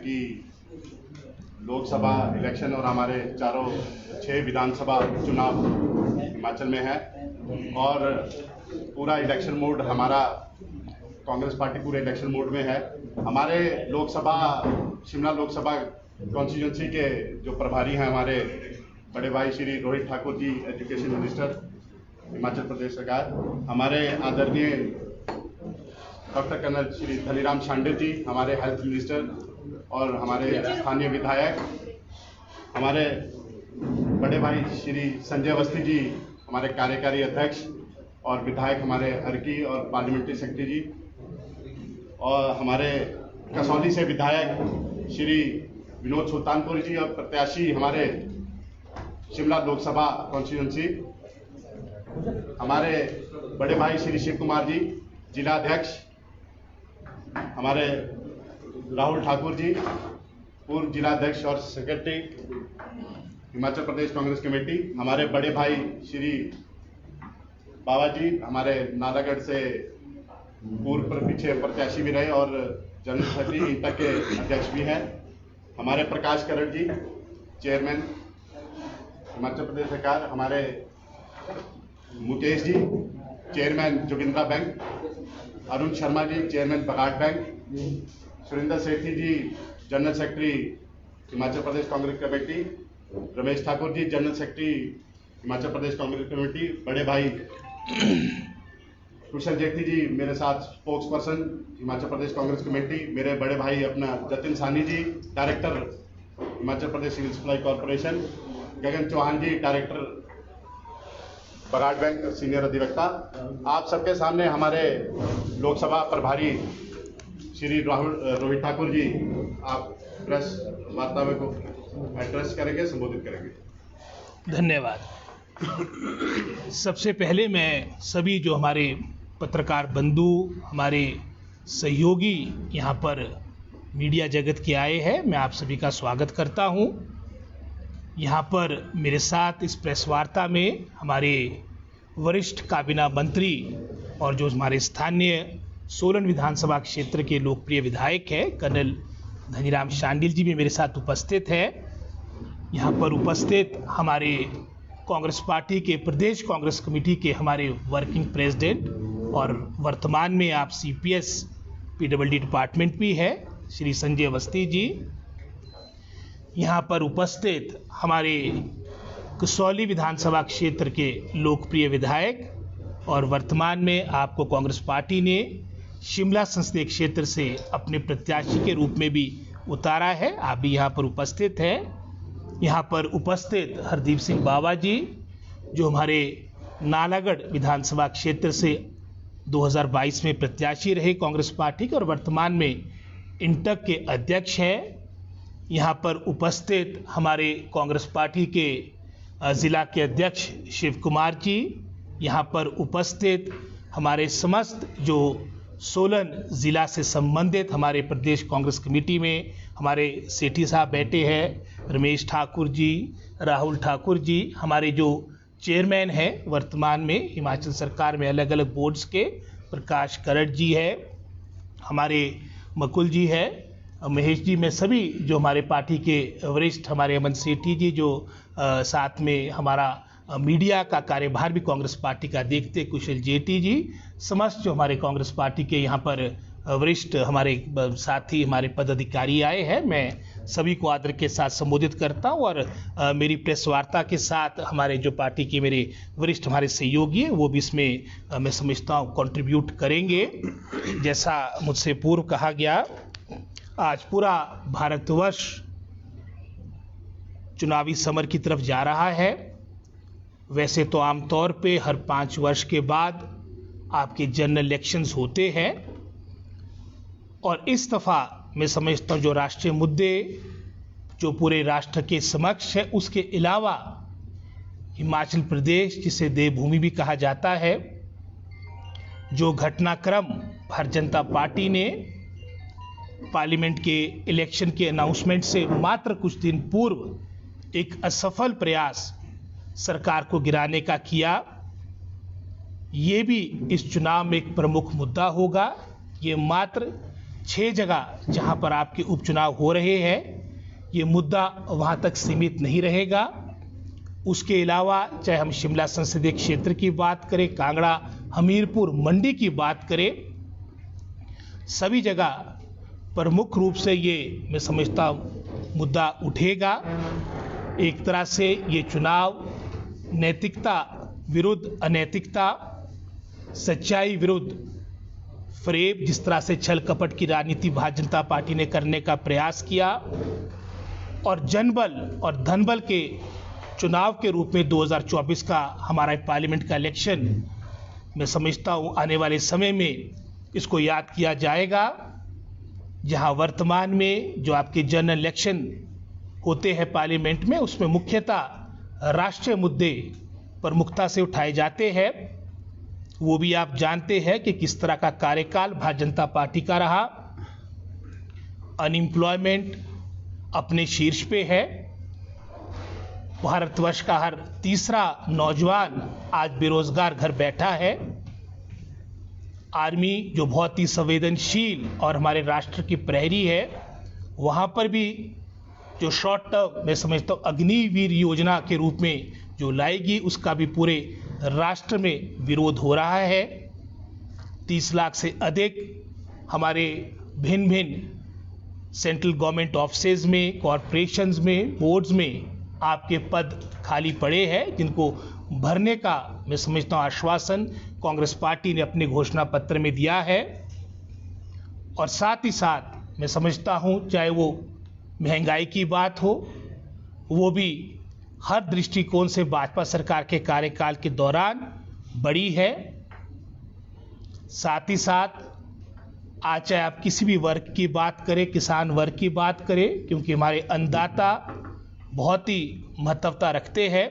कि लोकसभा इलेक्शन और हमारे 6 विधानसभा चुनाव हिमाचल में है और पूरा इलेक्शन मोड हमारा कांग्रेस पार्टी पूरे इलेक्शन मोड में है। हमारे शिमला लोकसभा कॉन्स्टिट्यूंसी के जो प्रभारी हैं हमारे बड़े भाई श्री रोहित ठाकुर जी, एजुकेशन मिनिस्टर हिमाचल प्रदेश सरकार, हमारे आदरणीय डॉक्टर कर्नल श्री धनीराम शांडिल जी, हमारे हेल्थ मिनिस्टर, और हमारे स्थानीय विधायक, हमारे बड़े भाई श्री संजय अवस्थी जी, हमारे कार्यकारी अध्यक्ष, और विधायक हमारे हरकी और पार्लियामेंट्री सेक्रेटरी जी, और हमारे कसौली से विधायक श्री विनोद सुल्तानपुर जी, और प्रत्याशी हमारे शिमला लोकसभा कॉन्स्टिट्यूंसी हमारे बड़े भाई श्री शिव कुमार जी, जिला अध्यक्ष, हमारे राहुल ठाकुर जी, पूर्व जिला अध्यक्ष और सेक्रेटरी हिमाचल प्रदेश कांग्रेस कमेटी, हमारे बड़े भाई श्री बाबा जी, हमारे नालागढ़ से पूर्व पीछे प्रत्याशी भी रहे और जनरल सेक्रेटरी इंटक के अध्यक्ष भी हैं, हमारे प्रकाश करण जी, चेयरमैन हिमाचल प्रदेश सरकार, हमारे Mukesh ji, chairman Jogindra bank, Arun Sharma ji, chairman बगाड़ बैंक, सुरेंद्र सेठी जी, general secretary Himachal Pradesh Congress committee, Ramesh Thakur ji, general secretary Himachal Pradesh Congress committee, बड़े भाई कुशल जेठी जी मेरे साथ spokes person Himachal Pradesh Congress committee, मेरे बड़े भाई अपना जतिन सानी जी, director Himachal Pradesh civil supply corporation, गगन चौहान जी, डायरेक्टर बगाड़ बैंक सीनियर अधिवक्ता। आप सबके सामने हमारे लोकसभा प्रभारी श्री रोहित ठाकुर जी, आप प्रेस वार्ता को एड्रेस करेंगे, संबोधित करेंगे। धन्यवाद। सबसे पहले मैं सभी जो हमारे पत्रकार बंधु, हमारे सहयोगी यहाँ पर मीडिया जगत के आए हैं, मैं आप सभी का स्वागत करता हूँ। यहाँ पर मेरे साथ इस प्रेस वार्ता में हमारे वरिष्ठ काबीना मंत्री और जो हमारे स्थानीय सोलन विधानसभा क्षेत्र के लोकप्रिय विधायक हैं कर्नल धनीराम शांडिल जी भी मेरे साथ उपस्थित है। यहाँ पर उपस्थित हमारे कांग्रेस पार्टी के प्रदेश कांग्रेस कमेटी के हमारे वर्किंग प्रेसिडेंट और वर्तमान में आप CPS PWD डिपार्टमेंट भी है श्री संजय अवस्थी जी। यहाँ पर उपस्थित हमारे कसौली विधानसभा क्षेत्र के लोकप्रिय विधायक और वर्तमान में आपको कांग्रेस पार्टी ने शिमला संसदीय क्षेत्र से अपने प्रत्याशी के रूप में भी उतारा है, आप भी यहाँ पर उपस्थित हैं। यहाँ पर उपस्थित हरदीप सिंह बाबा जी, जो हमारे नालागढ़ विधानसभा क्षेत्र से 2022 में प्रत्याशी रहे कांग्रेस पार्टी के और वर्तमान में इंटक के अध्यक्ष हैं। यहाँ पर उपस्थित हमारे कांग्रेस पार्टी के ज़िला के अध्यक्ष शिव कुमार जी, यहाँ पर उपस्थित हमारे समस्त जो सोलन ज़िला से संबंधित हमारे प्रदेश कांग्रेस कमेटी में हमारे सेठी साहब बैठे हैं, रमेश ठाकुर जी, राहुल ठाकुर जी, हमारे जो चेयरमैन हैं वर्तमान में हिमाचल सरकार में अलग अलग बोर्ड्स के, प्रकाश करट जी है, हमारे मकुल जी है, महेश जी, में सभी जो हमारे पार्टी के वरिष्ठ हमारे अमन सेठी जी, जो साथ में हमारा मीडिया का कार्यभार भी कांग्रेस पार्टी का देखते कुशल जेठी जी, समस्त जो हमारे कांग्रेस पार्टी के यहाँ पर वरिष्ठ हमारे साथी हमारे पदाधिकारी आए हैं, मैं सभी को आदर के साथ संबोधित करता हूँ। और मेरी प्रेस वार्ता के साथ हमारे जो पार्टी के मेरे वरिष्ठ हमारे सहयोगी हैं वो भी इसमें मैं समझता हूँ कंट्रीब्यूट करेंगे। जैसा मुझसे पूर्व कहा गया, आज पूरा भारतवर्ष चुनावी समर की तरफ जा रहा है। वैसे तो आमतौर पे हर 5 वर्ष के बाद आपके जनरल इलेक्शंस होते हैं और इस दफ़ा मैं समझता हूँ जो राष्ट्रीय मुद्दे जो पूरे राष्ट्र के समक्ष है, उसके अलावा हिमाचल प्रदेश जिसे देवभूमि भी कहा जाता है, जो घटनाक्रम भारतीय जनता पार्टी ने पार्लियामेंट के इलेक्शन के अनाउंसमेंट से मात्र कुछ दिन पूर्व एक असफल प्रयास सरकार को गिराने का किया, ये भी इस चुनाव में एक प्रमुख मुद्दा होगा। ये मात्र 6 जगह जहां पर आपके उपचुनाव हो रहे हैं, ये मुद्दा वहां तक सीमित नहीं रहेगा। उसके अलावा चाहे हम शिमला संसदीय क्षेत्र की बात करें, कांगड़ा, हमीरपुर, मंडी की बात करें, सभी जगह प्रमुख रूप से ये मैं समझता हूँ मुद्दा उठेगा। एक तरह से ये चुनाव नैतिकता विरुद्ध अनैतिकता, सच्चाई विरुद्ध फरेब, जिस तरह से छल कपट की राजनीति भारतीय जनता पार्टी ने करने का प्रयास किया, और जनबल और धनबल के चुनाव के रूप में 2024 का हमारा पार्लियामेंट का इलेक्शन मैं समझता हूँ आने वाले समय में इसको याद किया जाएगा, जहां वर्तमान में जो आपके जनरल इलेक्शन होते हैं पार्लियामेंट में, उसमें मुख्यतः राष्ट्रीय मुद्दे प्रमुखता से उठाए जाते हैं। वो भी आप जानते हैं कि किस तरह का कार्यकाल भारतीय जनता पार्टी का रहा। अनएम्प्लॉयमेंट अपने शीर्ष पे है। भारतवर्ष का हर तीसरा नौजवान आज बेरोजगार घर बैठा है। आर्मी जो बहुत ही संवेदनशील और हमारे राष्ट्र की प्रहरी है, वहाँ पर भी जो शॉर्ट टर्म मैं समझता हूँ अग्निवीर योजना के रूप में जो लाएगी, उसका भी पूरे राष्ट्र में विरोध हो रहा है। 30 लाख से अधिक हमारे भिन्न भिन्न सेंट्रल गवर्नमेंट ऑफिसेज में, कॉरपोरेशंस में, बोर्ड्स में आपके पद खाली पड़े हैं, जिनको भरने का मैं समझता हूँ आश्वासन कांग्रेस पार्टी ने अपने घोषणा पत्र में दिया है। और साथ ही साथ मैं समझता हूँ चाहे वो महंगाई की बात हो, वो भी हर दृष्टिकोण से भाजपा सरकार के कार्यकाल के दौरान बढ़ी है। साथ ही साथ आज चाहे आप किसी भी वर्ग की बात करें, किसान वर्ग की बात करें, क्योंकि हमारे अन्नदाता बहुत ही महत्वता रखते हैं।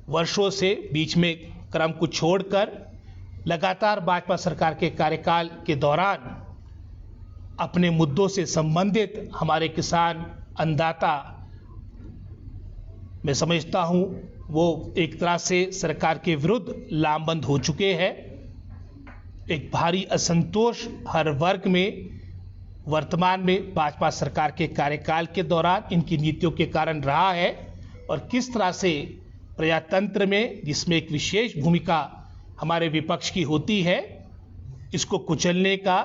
वर्षों से बीच में क्रम को छोड़कर लगातार भाजपा सरकार के कार्यकाल के दौरान अपने मुद्दों से संबंधित हमारे किसान अन्नदाता मैं समझता हूं वो एक तरह से सरकार के विरुद्ध लामबंद हो चुके हैं। एक भारी असंतोष हर वर्ग में वर्तमान में भाजपा सरकार के कार्यकाल के दौरान इनकी नीतियों के कारण रहा है, और किस तरह से प्रजातंत्र में, जिसमें एक विशेष भूमिका हमारे विपक्ष की होती है, इसको कुचलने का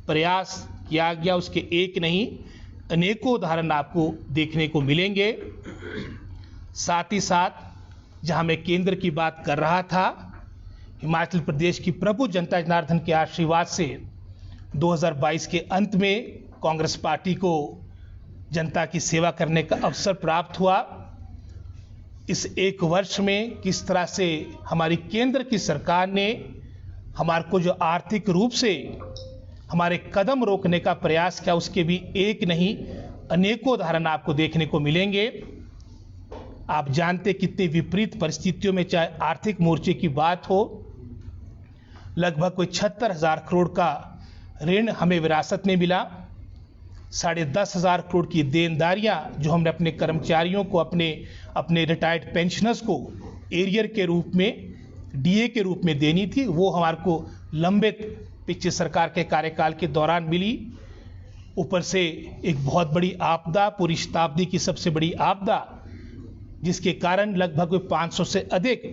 प्रयास किया गया। उसके एक नहीं अनेकों उदाहरण आपको देखने को मिलेंगे। साथ ही साथ जहां मैं केंद्र की बात कर रहा था, हिमाचल प्रदेश की प्रभु जनता जनार्दन के आशीर्वाद से 2022 के अंत में कांग्रेस पार्टी को जनता की सेवा करने का अवसर प्राप्त हुआ। इस एक वर्ष में किस तरह से हमारी केंद्र की सरकार ने हमारे को जो आर्थिक रूप से हमारे कदम रोकने का प्रयास किया, उसके भी एक नहीं अनेकों उदाहरण आपको देखने को मिलेंगे। आप जानते कितनी विपरीत परिस्थितियों में चाहे आर्थिक मोर्चे की बात हो, लगभग कोई 76,000 करोड़ का ऋण हमें विरासत में मिला। 10,500 करोड़ की देनदारियां जो हमने अपने कर्मचारियों को, अपने रिटायर्ड पेंशनर्स को एरियर के रूप में, डीए के रूप में देनी थी, वो हमारे को लंबित पिछले सरकार के कार्यकाल के दौरान मिली। ऊपर से एक बहुत बड़ी आपदा, पूरी शताब्दी की सबसे बड़ी आपदा, जिसके कारण लगभग 500 से अधिक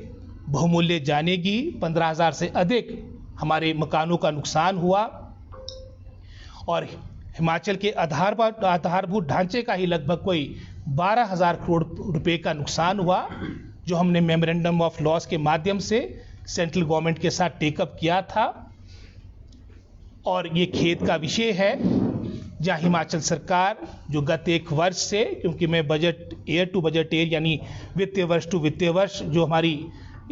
बहुमूल्य जानेगी, 15,000 से अधिक हमारे मकानों का नुकसान हुआ, और हिमाचल के आधारभूत ढांचे का ही लगभग कोई 12,000 करोड़ रुपए का नुकसान हुआ, जो हमने मेमोरेंडम ऑफ लॉस के माध्यम से सेंट्रल गवर्नमेंट के साथ टेकअप किया था। और ये खेद का विषय है जहां हिमाचल सरकार जो गत एक वर्ष से, क्योंकि मैं budget year to budget year यानी वित्तीय वर्ष टू वित्तीय वर्ष जो हमारी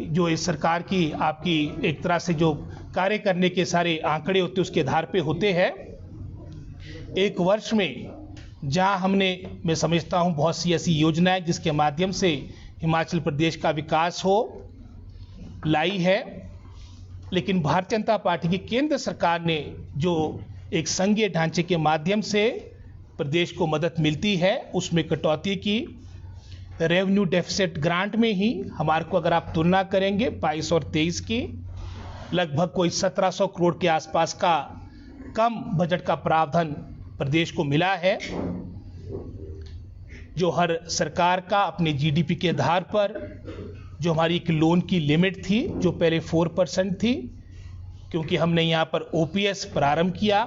जो इस सरकार की आपकी एक तरह से जो कार्य करने के सारे आंकड़े होते उसके आधार पे होते हैं, एक वर्ष में जहां हमने मैं समझता हूं बहुत सी ऐसी योजनाएं जिसके माध्यम से हिमाचल प्रदेश का विकास हो लाई है, लेकिन भारतीय जनता पार्टी की केंद्र सरकार ने जो एक संघीय ढांचे के माध्यम से प्रदेश को मदद मिलती है उसमें कटौती की। रेवेन्यू डेफिसिट ग्रांट में ही हमारे को अगर आप तुलना करेंगे 22 और 23 की, लगभग कोई 1700 करोड़ के आसपास का कम बजट का प्रावधान प्रदेश को मिला है। जो हर सरकार का अपने जीडीपी के आधार पर जो हमारी एक लोन की लिमिट थी, जो पहले 4% थी, क्योंकि हमने यहाँ पर ओपीएस प्रारंभ किया,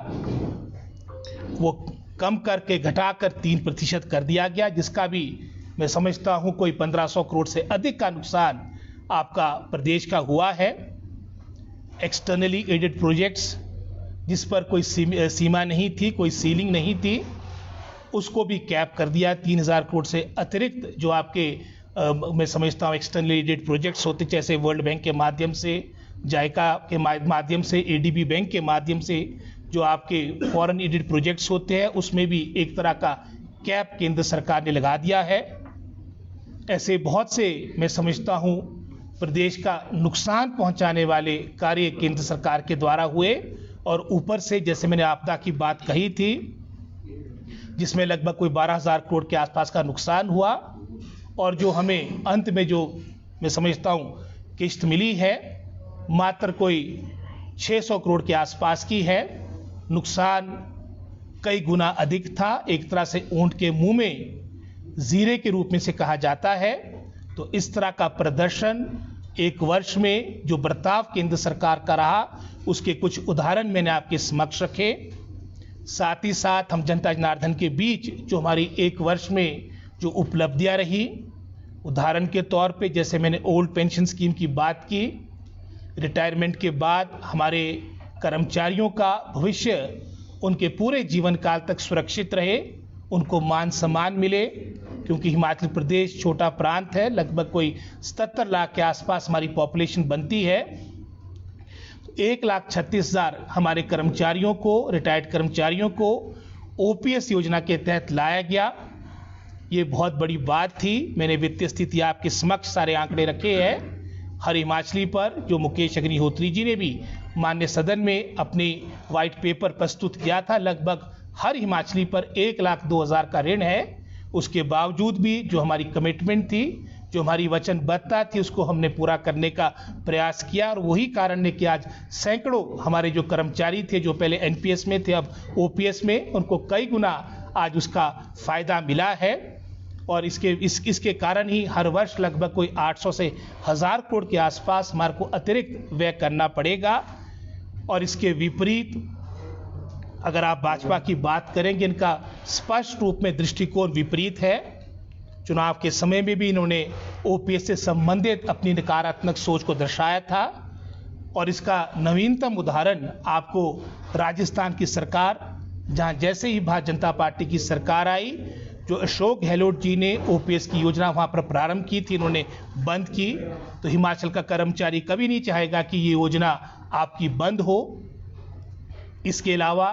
वो कम करके घटाकर 3% कर दिया गया, जिसका भी मैं समझता हूँ कोई 1500 करोड़ से अधिक का नुकसान आपका प्रदेश का हुआ है। एक्सटर्नली एडेड प्रोजेक्ट्स जिस पर कोई सीमा नहीं थी, कोई सीलिंग नहीं थी, उसको भी कैप कर दिया। 3000 करोड़ से अतिरिक्त जो आपके मैं समझता हूँ एक्सटर्नली एडेड प्रोजेक्ट्स होते, जैसे वर्ल्ड बैंक के माध्यम से, जायका के माध्यम से, एडीबी बैंक के माध्यम से जो आपके फॉरेन एडेड प्रोजेक्ट्स होते हैं, उसमें भी एक तरह का कैप केंद्र सरकार ने लगा दिया है। ऐसे बहुत से मैं समझता हूँ प्रदेश का नुकसान पहुंचाने वाले कार्य केंद्र सरकार के द्वारा हुए, और ऊपर से जैसे मैंने आपदा की बात कही थी, जिसमें लगभग कोई 12,000 करोड़ के आसपास का नुकसान हुआ, और जो हमें अंत में जो मैं समझता हूँ किस्त मिली है मात्र कोई 600 करोड़ के आसपास की है। नुकसान कई गुना अधिक था। एक तरह से ऊंट के मुंह में जीरे के रूप में से कहा जाता है। तो इस तरह का प्रदर्शन एक वर्ष में जो बर्ताव केंद्र सरकार का रहा, उसके कुछ उदाहरण मैंने आपके समक्ष रखे। साथ ही साथ हम जनता जनार्दन के बीच जो हमारी एक वर्ष में जो उपलब्धियां रही, उदाहरण के तौर पे जैसे मैंने ओल्ड पेंशन स्कीम की बात की, रिटायरमेंट के बाद हमारे कर्मचारियों का भविष्य उनके पूरे जीवन काल तक सुरक्षित रहे, उनको मान सम्मान मिले, क्योंकि हिमाचल प्रदेश छोटा प्रांत है, लगभग कोई 77 लाख के आसपास हमारी पॉपुलेशन बनती है। 1,36,000 हमारे कर्मचारियों को, रिटायर्ड कर्मचारियों को ओपीएस योजना के तहत लाया गया। ये बहुत बड़ी बात थी। मैंने वित्तीय स्थिति आपके समक्ष सारे आंकड़े रखे हैं हर हिमाचली पर, जो मुकेश अग्निहोत्री जी ने भी माननीय सदन में अपनी वाइट पेपर प्रस्तुत किया था। लगभग हर हिमाचली पर 1,02,000 का ऋण है। उसके बावजूद भी जो हमारी कमिटमेंट थी, जो हमारी वचनबद्धता थी, उसको हमने पूरा करने का प्रयास किया, और वही कारण है कि आज सैकड़ों हमारे जो कर्मचारी थे, जो पहले एनपीएस में थे अब ओपीएस में, उनको कई गुना आज उसका फायदा मिला है। और इसके कारण ही हर वर्ष लगभग कोई 800 से 1000 करोड़ के आसपास हमारे को अतिरिक्त व्यय करना पड़ेगा। और इसके विपरीत अगर आप भाजपा की बात करेंगे, इनका स्पष्ट रूप में दृष्टिकोण विपरीत है। चुनाव के समय में भी इन्होंने ओपीएस से संबंधित अपनी नकारात्मक सोच को दर्शाया था, और इसका नवीनतम उदाहरण आपको राजस्थान की सरकार, जहां जैसे ही भारतीय जनता पार्टी की सरकार आई, जो अशोक गहलोत जी ने ओपीएस की योजना वहां पर प्रारंभ की थी, इन्होंने बंद की। तो हिमाचल का कर्मचारी कभी नहीं चाहेगा कि ये योजना आपकी बंद हो। इसके अलावा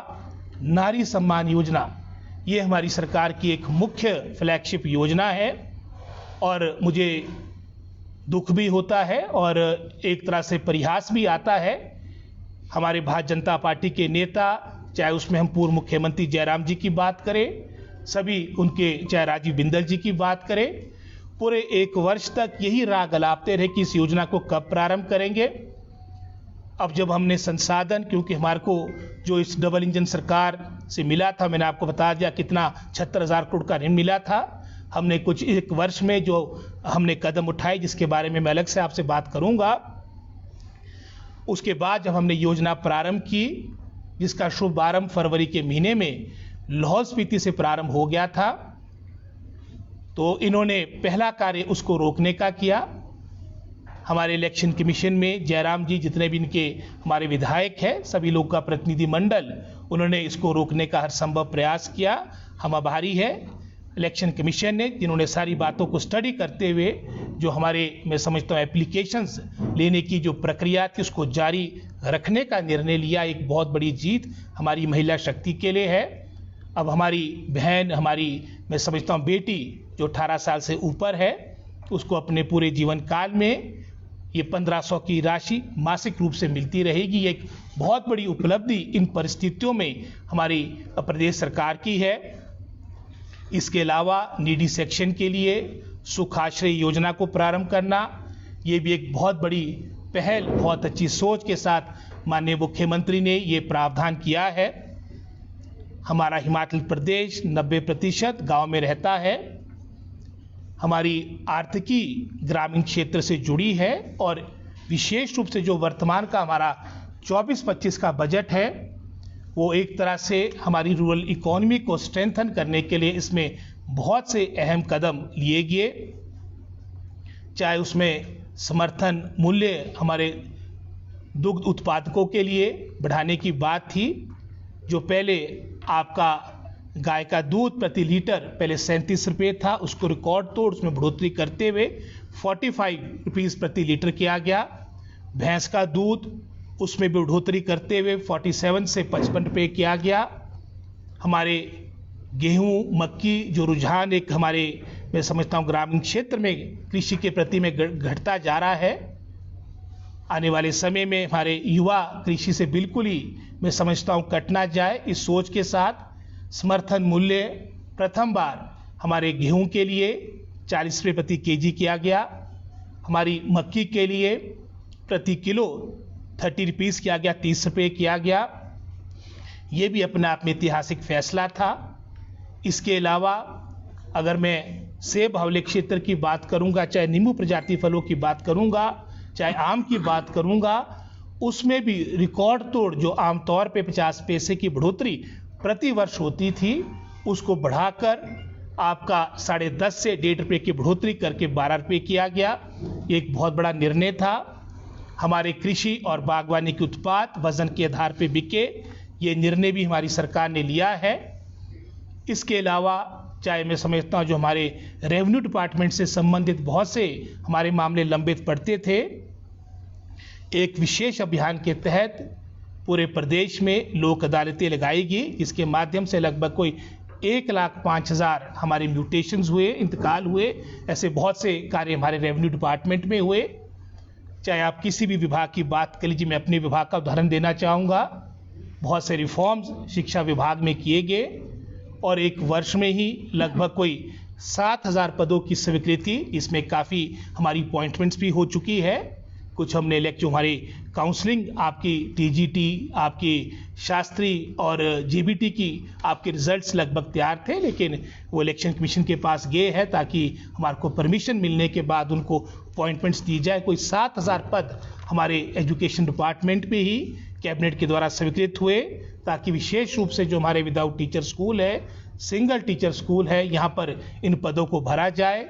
नारी सम्मान योजना, ये हमारी सरकार की एक मुख्य फ्लैगशिप योजना है, और मुझे दुख भी होता है और एक तरह से परिहास भी आता है। हमारे भारतीय जनता पार्टी के नेता, चाहे उसमें हम पूर्व मुख्यमंत्री जयराम जी की बात करें, सभी उनके, चाहे राजीव बिंदल जी की बात करें, पूरे एक वर्ष तक यही राग अलापते रहे कि इस योजना को कब प्रारंभ करेंगे। अब जब हमने संसाधन, क्योंकि हमारे को जो इस डबल इंजन सरकार से मिला था, मैंने आपको बता दिया कितना 76,000 करोड़ का ऋण मिला था, हमने कुछ एक वर्ष में जो हमने कदम उठाए, जिसके बारे में मैं अलग से आपसे बात करूंगा। उसके बाद जब हमने योजना प्रारंभ की, जिसका शुभारंभ फरवरी के महीने में लाहौल स्पीति से प्रारंभ हो गया था, तो इन्होंने पहला कार्य उसको रोकने का किया। हमारे इलेक्शन कमीशन में जयराम जी, जितने भी इनके हमारे विधायक हैं, सभी लोग का प्रतिनिधिमंडल, उन्होंने इसको रोकने का हर संभव प्रयास किया। हम आभारी है इलेक्शन कमीशन ने, जिन्होंने सारी बातों को स्टडी करते हुए जो हमारे, मैं समझता हूँ, एप्लीकेशंस लेने की जो प्रक्रिया थी, उसको जारी रखने का निर्णय लिया। एक बहुत बड़ी जीत हमारी महिला शक्ति के लिए है। अब हमारी बहन, हमारी, मैं समझता हूँ, बेटी जो 18 साल से ऊपर है, उसको अपने पूरे जीवन काल में ये 1500 की राशि मासिक रूप से मिलती रहेगी। ये एक बहुत बड़ी उपलब्धि इन परिस्थितियों में हमारी प्रदेश सरकार की है। इसके अलावा नीडी सेक्शन के लिए सुखाश्रय योजना को प्रारंभ करना, ये भी एक बहुत बड़ी पहल, बहुत अच्छी सोच के साथ माननीय मुख्यमंत्री ने ये प्रावधान किया है। हमारा हिमाचल प्रदेश 90% गांव में रहता है। हमारी आर्थिकी ग्रामीण क्षेत्र से जुड़ी है और विशेष रूप से जो वर्तमान का हमारा 24-25 का बजट है वो एक तरह से हमारी रूरल इकोनॉमी को स्ट्रेंथन करने के लिए इसमें बहुत से अहम कदम लिए गए। चाहे उसमें समर्थन मूल्य हमारे दुग्ध उत्पादकों के लिए बढ़ाने की बात थी, जो पहले आपका गाय का दूध प्रति लीटर पहले 37 रुपये था, उसको रिकॉर्ड तोड़ उसमें बढ़ोतरी करते हुए 45 रुपीज़ प्रति लीटर किया गया। भैंस का दूध उसमें भी बढ़ोतरी करते हुए 47 से 55 रुपये किया गया। हमारे गेहूं मक्की जो रुझान एक हमारे मैं समझता हूँ ग्रामीण क्षेत्र में कृषि के प्रति में घटता जा रहा है। आने वाले समय में हमारे युवा कृषि से बिल्कुल ही मैं समझता हूँ कट ना जाए, इस सोच के साथ समर्थन मूल्य प्रथम बार हमारे गेहूं के लिए 40 रुपये प्रति केजी किया गया। हमारी मक्की के लिए प्रति किलो 30 रुपीज़ किया गया, 30 रुपये किया गया। ये भी अपने आप में ऐतिहासिक फैसला था। इसके अलावा अगर मैं सेब हवले क्षेत्र की बात करूंगा, चाहे नींबू प्रजाति फलों की बात करूंगा, चाहे आम की बात करूंगा, उसमें भी रिकॉर्ड तोड़ जो आमतौर पे 50 पैसे की बढ़ोतरी प्रति वर्ष होती थी उसको बढ़ाकर आपका 10.5 से 1.5 रुपये की बढ़ोतरी करके 12 रुपये किया गया। ये एक बहुत बड़ा निर्णय था। हमारे कृषि और बागवानी के उत्पाद वजन के आधार पर बिके, ये निर्णय भी हमारी सरकार ने लिया है। इसके अलावा चाहे मैं समझता हूँ जो हमारे रेवेन्यू डिपार्टमेंट से संबंधित बहुत से हमारे मामले लंबित पड़ते थे, एक विशेष अभियान के तहत पूरे प्रदेश में लोक अदालतें लगाई गई, जिसके माध्यम से लगभग कोई 1,05,000 हमारे म्यूटेशंस हुए, इंतकाल हुए। ऐसे बहुत से कार्य हमारे रेवेन्यू डिपार्टमेंट में हुए। चाहे आप किसी भी विभाग की बात कर लीजिए, मैं अपने विभाग का उदाहरण देना चाहूँगा। बहुत से रिफॉर्म्स शिक्षा विभाग में किए गए और एक वर्ष में ही लगभग कोई 7,000 पदों की स्वीकृति, इसमें काफ़ी हमारी अपॉइंटमेंट्स भी हो चुकी है। कुछ हमने जो हमारी काउंसलिंग आपकी टीजीटी, आपकी शास्त्री और जीबीटी की आपके रिजल्ट्स लगभग तैयार थे, लेकिन वो इलेक्शन कमीशन के पास गए हैं ताकि हमारे को परमिशन मिलने के बाद उनको अपॉइंटमेंट्स दी जाए। कोई 7,000 पद हमारे एजुकेशन डिपार्टमेंट में ही कैबिनेट के द्वारा स्वीकृत हुए, ताकि विशेष रूप से जो हमारे विदाउट टीचर स्कूल है, सिंगल टीचर स्कूल है, यहाँ पर इन पदों को भरा जाए।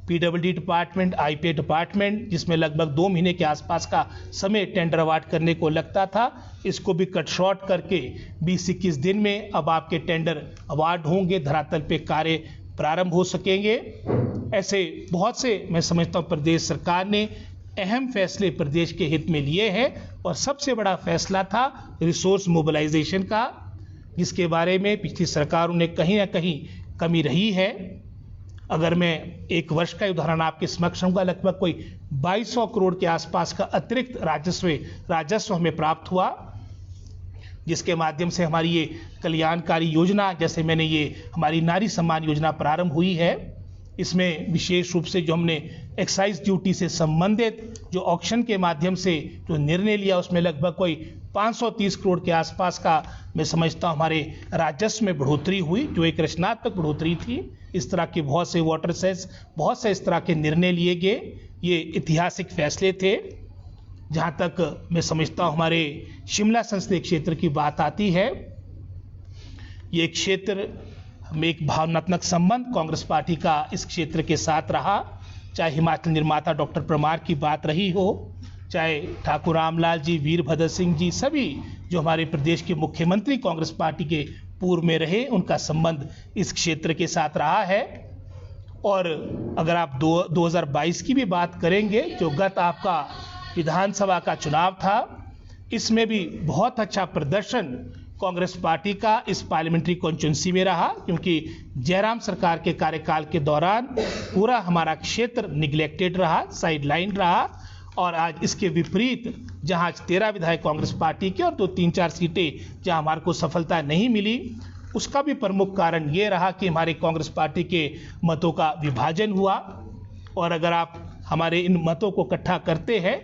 पीडब्ल्यूडी डिपार्टमेंट, आईपीए डिपार्टमेंट, जिसमें लगभग 2 महीने के आसपास का समय टेंडर अवार्ड करने को लगता था, इसको भी कट शॉर्ट करके 20-21 दिन में अब आपके टेंडर अवार्ड होंगे, धरातल पे कार्य प्रारंभ हो सकेंगे। ऐसे बहुत से मैं समझता हूँ प्रदेश सरकार ने अहम फैसले प्रदेश के हित में लिए हैं और सबसे बड़ा फैसला था रिसोर्स मोबिलाइजेशन का, जिसके बारे में पिछली सरकारों ने कहीं ना कहीं कमी रही है। अगर मैं एक वर्ष का उदाहरण आपके समक्ष दूंगा, लगभग कोई 2200 करोड़ के आसपास का अतिरिक्त राजस्व हमें प्राप्त हुआ, जिसके माध्यम से हमारी ये कल्याणकारी योजना, जैसे मैंने ये हमारी नारी सम्मान योजना प्रारंभ हुई है, इसमें विशेष रूप से जो हमने एक्साइज ड्यूटी से संबंधित जो ऑक्शन के माध्यम से जो निर्णय लिया, उसमें लगभग कोई 530 करोड़ के आसपास का मैं समझता हूँ हमारे राजस्व में बढ़ोतरी हुई, जो एक रचनात्मक बढ़ोतरी थी। इस तरह के बहुत से वाटर सेस, बहुत से इस तरह के निर्णय लिए गए। ये ऐतिहासिक फैसले थे। जहाँ तक मैं समझता हूँ हमारे शिमला संसदीय क्षेत्र की बात आती है, ये क्षेत्र में एक भावनात्मक संबंध कांग्रेस पार्टी का इस क्षेत्र के साथ रहा। चाहे हिमाचल निर्माता डॉक्टर परमार की बात रही हो, चाहे ठाकुर रामलाल जी, वीरभद्र सिंह जी, सभी जो हमारे प्रदेश के मुख्यमंत्री कांग्रेस पार्टी के पूर्व में रहे, उनका संबंध इस क्षेत्र के साथ रहा है। और अगर आप 2022 की भी बात करेंगे, जो गत आपका विधानसभा का चुनाव था, इसमें भी बहुत अच्छा प्रदर्शन कांग्रेस पार्टी का इस पार्लियामेंट्री कॉन्स्टिट्यूंसी में रहा, क्योंकि जयराम सरकार के कार्यकाल के दौरान पूरा हमारा क्षेत्र निगलेक्टेड रहा, साइडलाइन रहा। और आज इसके विपरीत जहां 13 विधायक कांग्रेस पार्टी के और 2-3-4 सीटें जहां हमारे को सफलता नहीं मिली, उसका भी प्रमुख कारण ये रहा कि हमारे कांग्रेस पार्टी के मतों का विभाजन हुआ। और अगर आप हमारे इन मतों को इकट्ठा करते हैं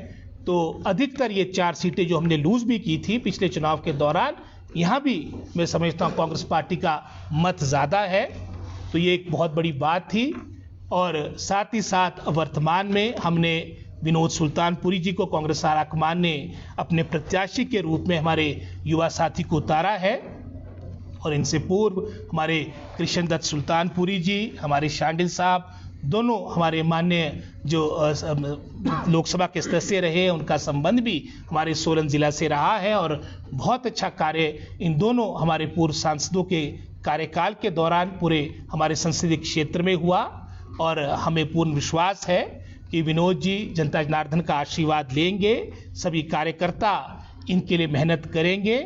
तो अधिकतर ये 4 सीटें जो हमने लूज भी की थी पिछले चुनाव के दौरान, यहाँ भी मैं समझता हूँ कांग्रेस पार्टी का मत ज़्यादा है, तो ये एक बहुत बड़ी बात थी। और साथ ही साथ वर्तमान में हमने विनोद सुल्तानपुरी जी को कांग्रेस आलाकमान ने अपने प्रत्याशी के रूप में हमारे युवा साथी को उतारा है। और इनसे पूर्व हमारे कृष्ण दत्त सुल्तानपुरी जी, हमारे शांडिल साहब, दोनों हमारे माननीय जो लोकसभा के सदस्य रहे, उनका संबंध भी हमारे सोलन जिला से रहा है। और बहुत अच्छा कार्य इन दोनों हमारे पूर्व सांसदों के कार्यकाल के दौरान पूरे हमारे संसदीय क्षेत्र में हुआ। और हमें पूर्ण विश्वास है कि विनोद जी जनता जनार्दन का आशीर्वाद लेंगे, सभी कार्यकर्ता इनके लिए मेहनत करेंगे।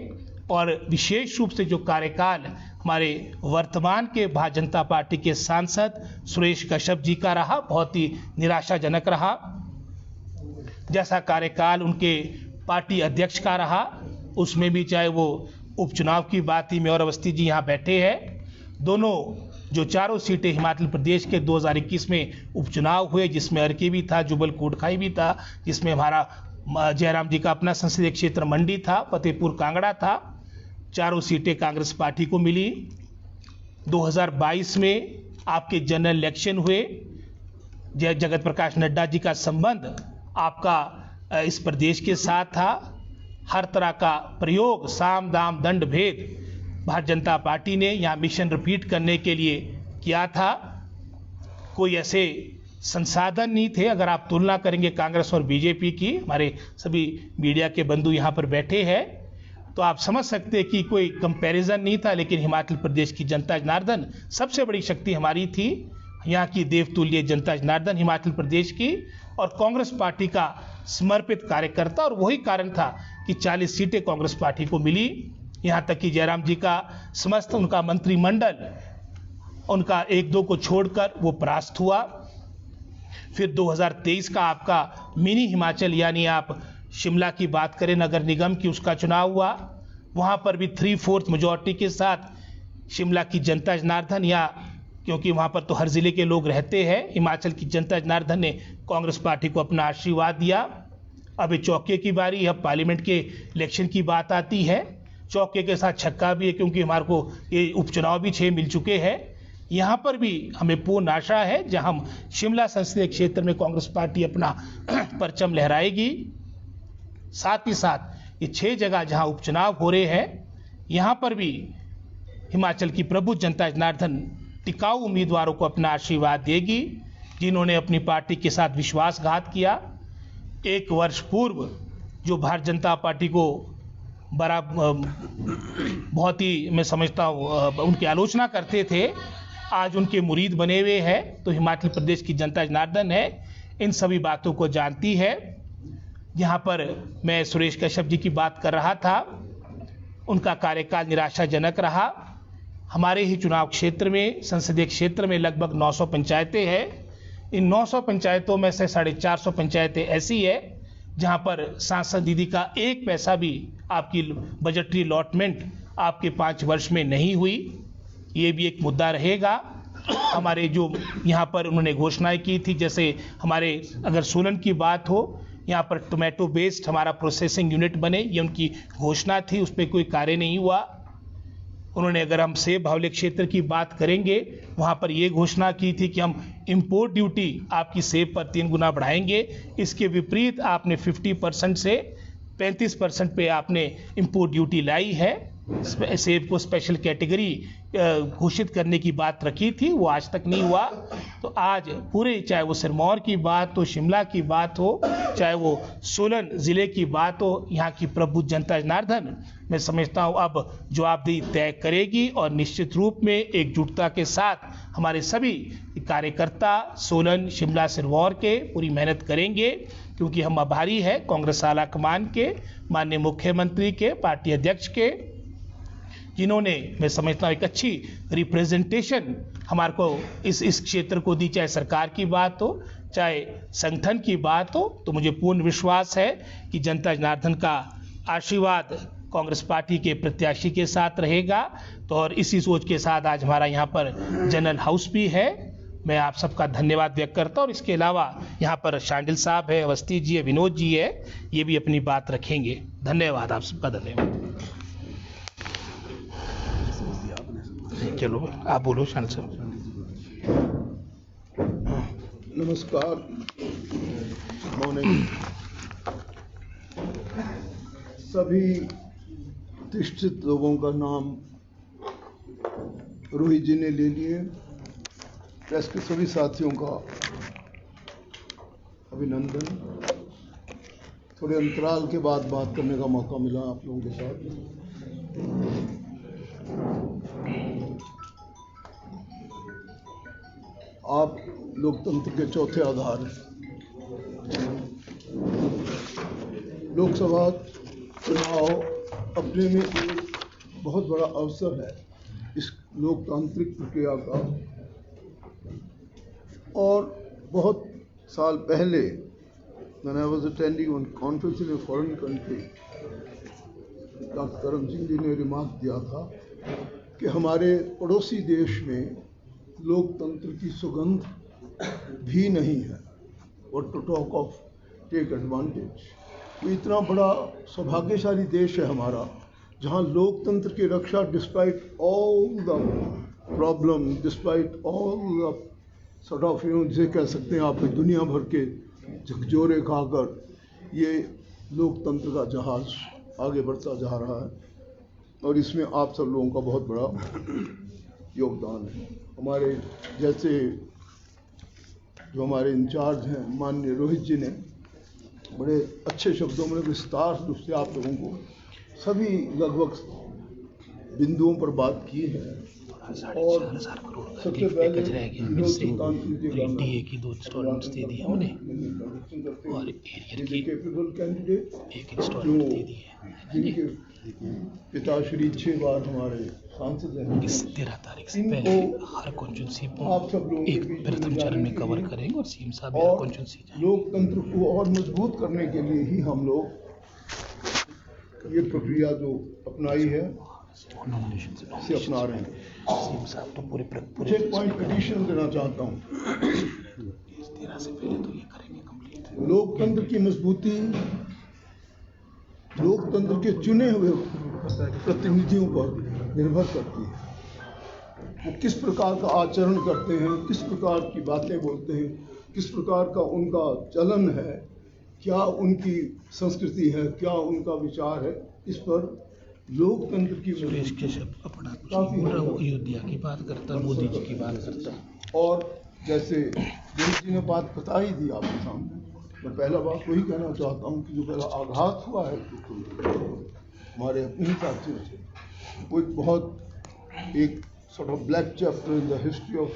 और विशेष रूप से जो कार्यकाल हमारे वर्तमान के भारतीय जनता पार्टी के सांसद सुरेश कश्यप जी का रहा, बहुत ही निराशाजनक रहा। जैसा कार्यकाल उनके पार्टी अध्यक्ष का रहा, उसमें भी चाहे वो उपचुनाव की बात ही, मैं और अवस्थी जी यहाँ बैठे हैं, दोनों जो चारों सीटें हिमाचल प्रदेश के 2021 में उपचुनाव हुए, जिसमें अर्की भी था, जुबल कोटखाई भी था, जिसमें हमारा जयराम जी का अपना संसदीय क्षेत्र मंडी था, फतेहपुर कांगड़ा था, चारों सीटें कांग्रेस पार्टी को मिली। 2022 में आपके जनरल इलेक्शन हुए, जगत प्रकाश नड्डा जी का संबंध आपका इस प्रदेश के साथ था। हर तरह का प्रयोग, साम दाम दंड भेद भारतीय जनता पार्टी ने यहाँ मिशन रिपीट करने के लिए किया था। कोई ऐसे संसाधन नहीं थे, अगर आप तुलना करेंगे कांग्रेस और बीजेपी की, हमारे सभी मीडिया के बंधु यहाँ पर बैठे हैं, तो आप समझ सकते हैं कि कोई कंपैरिजन नहीं था। लेकिन हिमाचल प्रदेश की जनता जनार्दन सबसे बड़ी शक्ति हमारी थी, यहाँ की देवतुल्य जनता जनार्दन हिमाचल प्रदेश की, और कांग्रेस पार्टी का समर्पित कार्यकर्ता। और वही कारण था कि 40 सीटें कांग्रेस पार्टी को मिली। यहाँ तक कि जयराम जी का समस्त उनका मंत्रिमंडल, उनका 1-2 को छोड़कर वो परास्त हुआ। फिर 2023 का आपका मिनी हिमाचल, यानी आप शिमला की बात करें, नगर निगम की, उसका चुनाव हुआ। वहाँ पर भी 3/4 मेजॉरिटी के साथ शिमला की जनता जनार्दन, या क्योंकि वहाँ पर तो हर जिले के लोग रहते हैं, हिमाचल की जनता जनार्दन ने कांग्रेस पार्टी को अपना आशीर्वाद दिया। अब चौके की बारी, अब पार्लियामेंट के इलेक्शन की बात आती है। चौके के साथ छक्का भी है, क्योंकि हमारे को ये उपचुनाव भी 6 मिल चुके हैं। यहाँ पर भी हमें पूर्ण आशा है, जहाँ हम शिमला संसदीय क्षेत्र में कांग्रेस पार्टी अपना परचम लहराएगी। साथ ही साथ ये 6 जगह जहाँ उपचुनाव हो रहे हैं, यहाँ पर भी हिमाचल की प्रबुद्ध जनता जनार्दन टिकाऊ उम्मीदवारों को अपना आशीर्वाद देगी, जिन्होंने अपनी पार्टी के साथ विश्वासघात किया। 1 वर्ष पूर्व जो भारतीय जनता पार्टी को बड़ा बहुत ही, मैं समझता हूँ, उनकी आलोचना करते थे, आज उनके मुरीद बने हुए हैं। तो हिमाचल प्रदेश की जनता जनार्दन है, इन सभी बातों को जानती है। यहाँ पर मैं सुरेश कश्यप जी की बात कर रहा था, उनका कार्यकाल निराशाजनक रहा। हमारे ही चुनाव क्षेत्र में, संसदीय क्षेत्र में लगभग 900 पंचायतें हैं। इन 900 पंचायतों में से 450 पंचायतें ऐसी है जहाँ पर सांसद दीदी का 1 पैसा भी आपकी बजटरी अलॉटमेंट आपके 5 वर्ष में नहीं हुई। ये भी एक मुद्दा रहेगा। हमारे जो यहाँ पर उन्होंने घोषणाएं की थी, जैसे हमारे अगर सोलन की बात हो, यहाँ पर टोमेटो बेस्ड हमारा प्रोसेसिंग यूनिट बने, ये उनकी घोषणा थी, उस पर कोई कार्य नहीं हुआ। उन्होंने, अगर हम सेब बाहुल्य क्षेत्र की बात करेंगे, वहाँ पर ये घोषणा की थी कि हम इंपोर्ट ड्यूटी आपकी सेब पर 3 गुना बढ़ाएंगे। इसके विपरीत आपने 50% से 35% पे आपने इंपोर्ट ड्यूटी लाई है। सेब को स्पेशल कैटेगरी घोषित करने की बात रखी थी, वो आज तक नहीं हुआ। तो आज पूरे, चाहे वो सिरमौर की बात हो, शिमला की बात हो, चाहे वो सोलन ज़िले की बात हो, यहाँ की प्रबुद्ध जनता जनार्दन, मैं समझता हूँ अब जवाबदेही तय करेगी। और निश्चित रूप में एकजुटता के साथ हमारे सभी कार्यकर्ता सोलन, शिमला, सिरमौर के पूरी मेहनत करेंगे, क्योंकि हम आभारी हैं कांग्रेस आलाकमान के, माननीय मुख्यमंत्री के, पार्टी अध्यक्ष के, जिन्होंने, मैं समझता हूँ, एक अच्छी रिप्रेजेंटेशन हमारे को इस क्षेत्र को दी। चाहे सरकार की बात हो, चाहे संगठन की बात हो, तो मुझे पूर्ण विश्वास है कि जनता जनार्दन का आशीर्वाद कांग्रेस पार्टी के प्रत्याशी के साथ रहेगा। तो और इसी सोच के साथ आज हमारा यहाँ पर जनरल हाउस भी है। मैं आप सबका धन्यवाद व्यक्त करता हूँ। और इसके अलावा यहाँ पर शांडिल साहब है, अवस्थी जी है, विनोद जी है, ये भी अपनी बात रखेंगे। धन्यवाद, आप सबका धन्यवाद। चलो आप बोलो सांसद। नमस्कार मॉर्निंग। सभी प्रतिष्ठित लोगों का नाम रोहित जी ने ले लिए। प्रेस के सभी साथियों का अभिनंदन। थोड़े अंतराल के बाद बात करने का मौका मिला आप लोगों के साथ। आप लोकतंत्र के चौथे आधार हैं। लोकसभा चुनाव अपने में एक बहुत बड़ा अवसर है इस लोकतांत्रिक प्रक्रिया का। और बहुत साल पहले when I was attending one conference in a foreign country, doctor करम सिंह जी ने रिमार्क दिया था कि हमारे पड़ोसी देश में लोकतंत्र की सुगंध भी नहीं है और to talk of take advantage. तो इतना बड़ा सौभाग्यशाली देश है हमारा जहाँ लोकतंत्र की रक्षा despite all the problem, despite all the sort of जिसे कह सकते हैं आप दुनिया भर के झकझोरे खाकर ये लोकतंत्र का जहाज आगे बढ़ता जा रहा है और इसमें आप सब लोगों का बहुत बड़ा योगदान है। हमारे जैसे जो हमारे इंचार्ज हैं माननीय रोहित जी ने बड़े अच्छे शब्दों में विस्तार रूप से आप लोगों को सभी लगभग बिंदुओं पर बात की है। और सबसे पहले डीए की 2 इंस्टॉलमेंट्स दे दी हमने और एरियर की कैपेबल कैंडिडेट 1 इंस्टॉलमेंट दे दी है जिनके पिताश्री 6 बार हमारे सांसद हैं। इस 13 तारीख से पहले हर कॉन्स्टिट्यूंसी आप सब लोगों के एक बीच प्रथम चरण में कवर करेंगे और सीएम साहब हर और कॉन्स्टिट्यूंसी जाएंगे। लोकतंत्र को और मजबूत करने के लिए ही हम लोग ये प्रक्रिया जो अपनाई है से अपना रहे हैं। सीएम साहब तो पूरे मुझे एक पॉइंट एडिशन देना चाहता हूँ। 13 से पहले तो ये करेंगे कंप्लीट। लोकतंत्र की मजबूती लोकतंत्र के चुने हुए प्रतिनिधियों पर निर्भर करती है। वो किस प्रकार का आचरण करते हैं, किस प्रकार की बातें बोलते हैं, किस प्रकार का उनका चलन है, क्या उनकी संस्कृति है, क्या उनका विचार है, इस पर लोकतंत्र की सुरेश कश्यप अपना काफी अयोध्या की बात करता है, मोदी जी की बात करता है। और जैसे रोहित जी ने बात बता ही दी आपके सामने। मैं पहला बात वही कहना चाहता हूँ कि जो पहला आघात हुआ है हमारे अपने ही साथियों से, वो एक बहुत एक sort of black chapter in the history of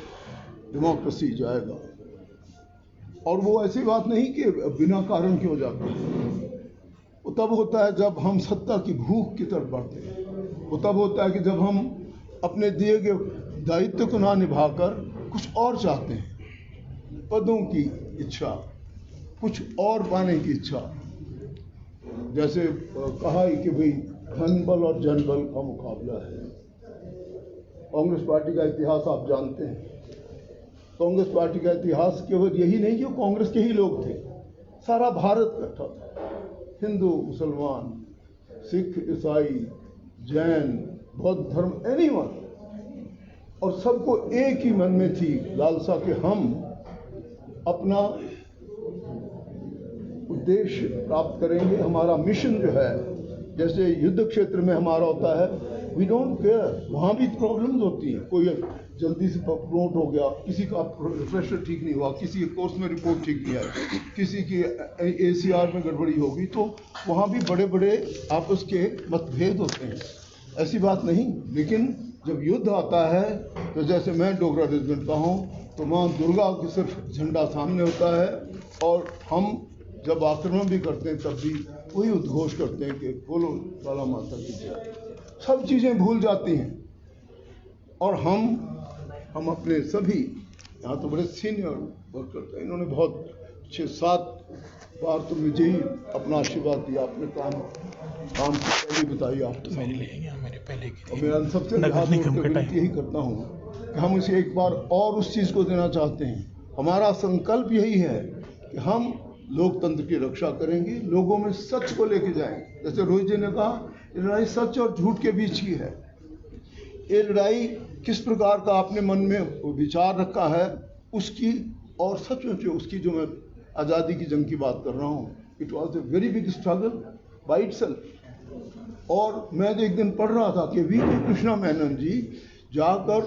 democracy जाएगा। और वो ऐसी बात नहीं कि बिना कारण के हो जाता है। वो तब होता है जब हम सत्ता की भूख की तरफ बढ़ते हैं। वो तब होता है कि जब हम अपने दिए गए दायित्व को ना निभाकर कुछ और चाहते हैं, पदों की इच्छा, कुछ और पाने की इच्छा। जैसे कहा ही कि भाई धन बल और जनबल का मुकाबला है। कांग्रेस पार्टी का इतिहास आप जानते हैं। कांग्रेस पार्टी का इतिहास केवल यही नहीं कि कांग्रेस के ही लोग थे, सारा भारत इकट्ठा था। हिंदू, मुसलमान, सिख, ईसाई, जैन, बौद्ध धर्म, एनीवन, और सबको एक ही मन में थी लालसा कि हम अपना उद्देश्य प्राप्त करेंगे। हमारा मिशन जो है, जैसे युद्ध क्षेत्र में हमारा होता है, वी डोंट केयर, वहाँ भी प्रॉब्लम्स होती हैं। कोई जल्दी से प्रमोट हो गया, किसी का रिफ्रेशर ठीक नहीं हुआ, किसी के कोर्स में रिपोर्ट ठीक नहीं आई, किसी की ACR में गड़बड़ी होगी, तो वहाँ भी बड़े बड़े आपस के मतभेद होते हैं। ऐसी बात नहीं, लेकिन जब युद्ध आता है तो जैसे मैं डोगरा रेजिमेंट का हूँ तो माँ दुर्गा की सिर्फ झंडा सामने होता है और हम जब आक्रमण भी करते हैं तब भी वही उद्घोष करते हैं कि बोलो काला माता की जय। सब चीज़ें भूल जाती हैं और हम अपने सभी यहाँ तो बड़े सीनियर वर्क करते हैं। इन्होंने बहुत 6-7 बार तो मुझे ही अपना आशीर्वाद दिया, अपने काम की पहली बताई आप तो मैंने पहले और मेरा सबसे विनती यही करता हूँ कि हम इसे एक बार और उस चीज़ को देना चाहते हैं। हमारा संकल्प यही है कि हम लोकतंत्र की रक्षा करेंगे, लोगों में सच को लेके जाएंगे। जैसे रोहित जी ने कहा, लड़ाई सच और झूठ के बीच की है। ये लड़ाई किस प्रकार का आपने मन में विचार रखा है उसकी, और सचमुच उसकी जो मैं आज़ादी की जंग की बात कर रहा हूँ, it was a very big struggle by itself. और मैं एक दिन पढ़ रहा था कि वी.के. कृष्णा मेनन जी जाकर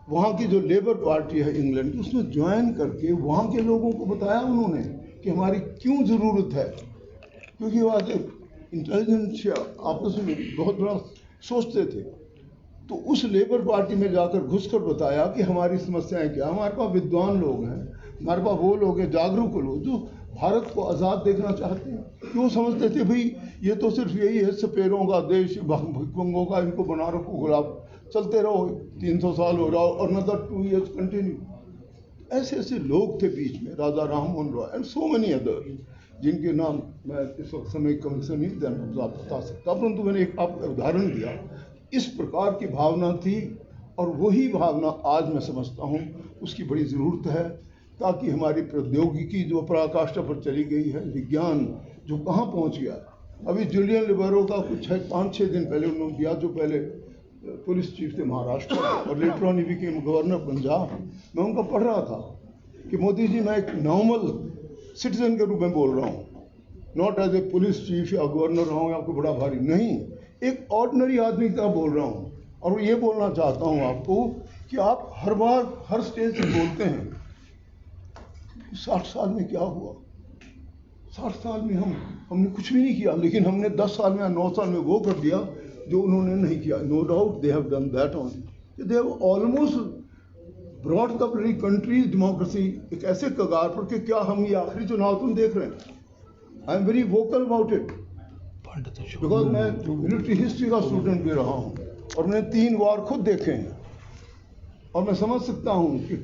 वहाँ की जो लेबर पार्टी है इंग्लैंड की, उसमें ज्वाइन करके वहाँ के लोगों को बताया उन्होंने कि हमारी क्यों ज़रूरत है, क्योंकि वहाँ से इंटेलिजेंस आपस में बहुत बड़ा सोचते थे। तो उस लेबर पार्टी में जाकर घुसकर बताया कि हमारी समस्याएं क्या, हमारे पास विद्वान लोग हैं, हमारे पास वो लोग हैं जागरूक लोग जो भारत को आज़ाद देखना चाहते हैं। क्यों समझते थे भाई ये तो सिर्फ यही है सपेरों का देश, भिक्षुकों का, इनको बना रखो गुलाब, चलते रहो 300 साल हो रहा और अनदर 2 years कंटिन्यू। ऐसे ऐसे लोग थे बीच में, Raja Ram Mohan Roy and so many other, जिनके नाम मैं इस वक्त समय कम से नहीं बता सकता, परंतु मैंने एक आपका उदाहरण दिया। इस प्रकार की भावना थी और वही भावना आज मैं समझता हूँ उसकी बड़ी ज़रूरत है, ताकि हमारी प्रौद्योगिकी जो पराकाष्ठा पर चली गई है, विज्ञान जो कहाँ पहुँच गया। अभी जूलियन लिबरो का कुछ है 5-6 दिन पहले उन्होंने दिया, जो पहले पुलिस चीफ थे महाराष्ट्र और later on he became governor Punjab. मैं उनका पढ़ रहा था कि मोदी जी मैं एक नॉर्मल सिटीजन के रूप में बोल रहा हूँ, not as a police chief या गवर्नर रहा हूँ या आपको बड़ा भारी, नहीं, एक ऑर्डिनरी आदमी का बोल रहा हूँ। और ये बोलना चाहता हूँ आपको कि आप हर बार हर स्टेज से बोलते हैं 60 साल में क्या हुआ, 60 साल में हमने कुछ भी नहीं किया, लेकिन हमने 10 साल में या 9 साल में वो कर दिया जो उन्होंने नहीं किया। No doubt they have done that only, they have almost brought the very country democracy एक ऐसे कगार पर कि क्या हम ये आखिरी चुनाव तुम देख रहे हैं। I am very vocal about it because मैं मिलिट्री हिस्ट्री का स्टूडेंट भी रहा हूँ और मैंने 3 वार खुद देखे हैं और मैं समझ सकता हूँ कि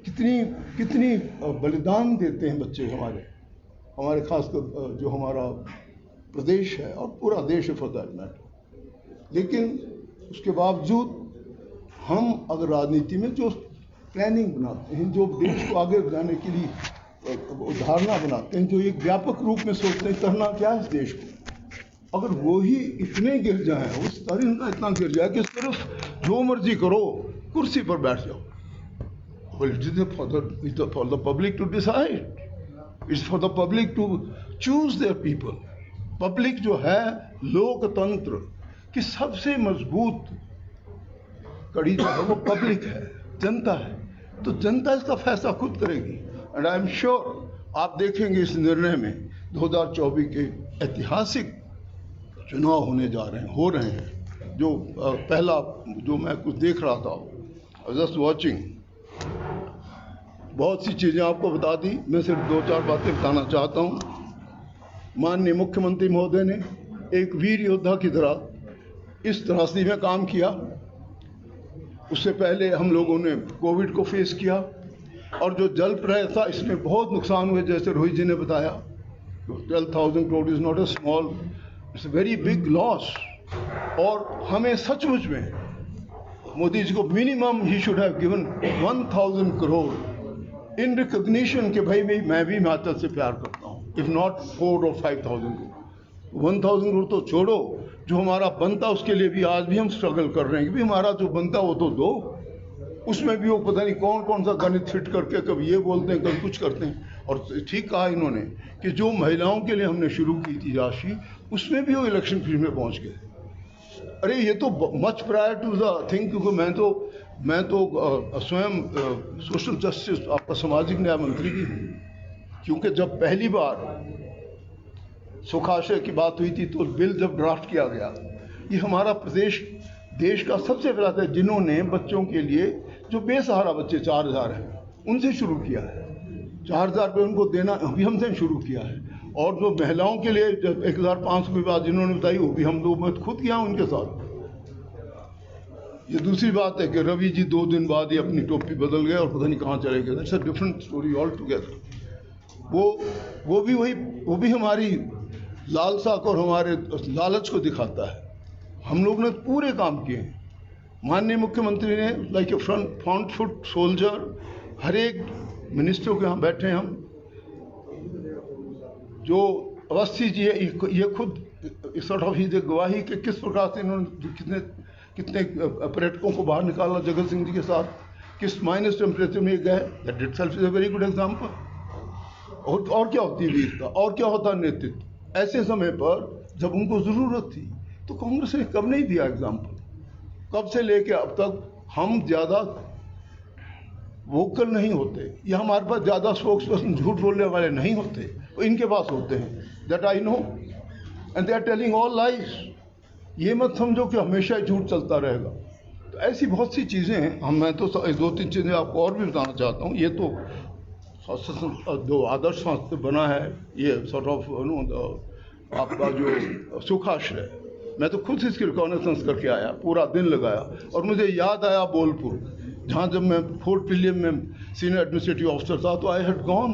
कितनी बलिदान देते हैं बच्चे हमारे खासकर जो हमारा प्रदेश है और पूरा देश है फॉर दैट मैटर। लेकिन उसके बावजूद हम अगर राजनीति में जो प्लानिंग बनाते हैं, जो देश को आगे बढ़ाने के लिए धारणा बनाते हैं, जो एक व्यापक रूप में सोचते हैं करना क्या है इस देश को, अगर वो ही इतने गिर जाए, उस स्तर इनका इतना गिर जाए कि सिर्फ जो मर्जी करो कुर्सी पर बैठ जाओ। Well, it is for the public to decide. It's for the public to choose their people. Public जो है लोकतंत्र की सबसे मजबूत कड़ी जो है वो पब्लिक है, जनता है। तो जनता इसका फैसला खुद करेगी। एंड आई एम श्योर आप देखेंगे इस निर्णय में 2024 के ऐतिहासिक चुनाव होने जा रहे हैं, हो रहे हैं। जो पहला जो मैं कुछ देख रहा था, जस्ट वॉचिंग, बहुत सी चीज़ें आपको बता दी, मैं सिर्फ 2-4 बातें बताना चाहता हूँ। माननीय मुख्यमंत्री महोदय ने एक वीर योद्धा की तरह इस त्रासदी में काम किया। उससे पहले हम लोगों ने कोविड को फेस किया और जो जल प्रलय था इसमें बहुत नुकसान हुए, जैसे रोहित जी ने बताया। 12,000 crore is not a small, it's a very big loss. और हमें सचमुच में मोदी जी को minimum he should have given 1,000 crore in recognition के भाई मैं भी हिमाचल से प्यार करता हूँ, if not 4 or 5,000 crore. 1,000 crore तो छोड़ो, जो हमारा बनता उसके लिए भी आज भी हम स्ट्रगल कर रहे हैं कि हमारा जो बनता वो तो दो। उसमें भी वो पता नहीं कौन सा गणित फिट करके कभी ये बोलते हैं कभी कुछ करते हैं। और ठीक कहा इन्होंने कि जो महिलाओं के लिए हमने शुरू की थी राशि, उसमें भी वो इलेक्शन फीस में पहुँच गए। अरे ये तो much prior to the thing, क्योंकि मैं तो स्वयं सोशल जस्टिस आपका सामाजिक न्याय मंत्री भी हूँ। क्योंकि जब पहली बार सुखाशय की बात हुई थी तो बिल जब ड्राफ्ट किया गया, ये हमारा प्रदेश देश का सबसे पहला था जिन्होंने बच्चों के लिए जो बेसहारा बच्चे 4,000 हैं उनसे शुरू किया है। 4,000 रुपये उनको देना अभी हमसे शुरू किया है। और जो महिलाओं के लिए जब 1,500 की बात जिन्होंने बताई वो भी हम लोग, मैं खुद गया उनके साथ। ये दूसरी बात है कि रवि जी 2 दिन बाद ही अपनी टोपी बदल गए और पता नहीं कहाँ चले गए। It's a different story all together. वो भी हमारी लालसा को और हमारे लालच को दिखाता है। हम लोग ने पूरे काम किए हैं। माननीय मुख्यमंत्री ने like a front foot soldier, हर एक मिनिस्टर के यहाँ बैठे हम। जो अवस्थी जी है ये खुद सॉर्ट ऑफ ही गवाही कि किस प्रकार से इन्होंने कितने पर्यटकों को बाहर निकाला जगत सिंह जी के साथ, किस माइनस टेम्परेचर में गए, that itself is a very good example. और क्या होती है वीरता, और क्या होता है नेतृत्व। ऐसे समय पर जब उनको ज़रूरत थी तो कांग्रेस ने कब नहीं दिया एग्जाम्पल। कब से लेके अब तक हम ज़्यादा वोकल नहीं होते, या हमारे पास ज़्यादा स्पोक्स पर्सन झूठ बोलने वाले नहीं होते, तो इनके पास होते हैं, that I know, and they are telling all lies. ये मत समझो कि हमेशा ही झूठ चलता रहेगा। तो ऐसी बहुत सी चीज़ें हैं। मैं तो 2-3 चीज़ें आपको और भी बताना चाहता हूँ। ये तो जो आदर्श संस्था बना है, ये सॉर्ट ऑफ आपका जो सुखाश्रय, मैं तो खुद इसकी रिकॉर्नेसेंस करके आया, पूरा दिन लगाया, और मुझे याद आया बोलपुर, जहाँ जब मैं 4th प्रीलिम में सीनियर एडमिनिस्ट्रेटिव ऑफिसर था, तो आई हैड गॉन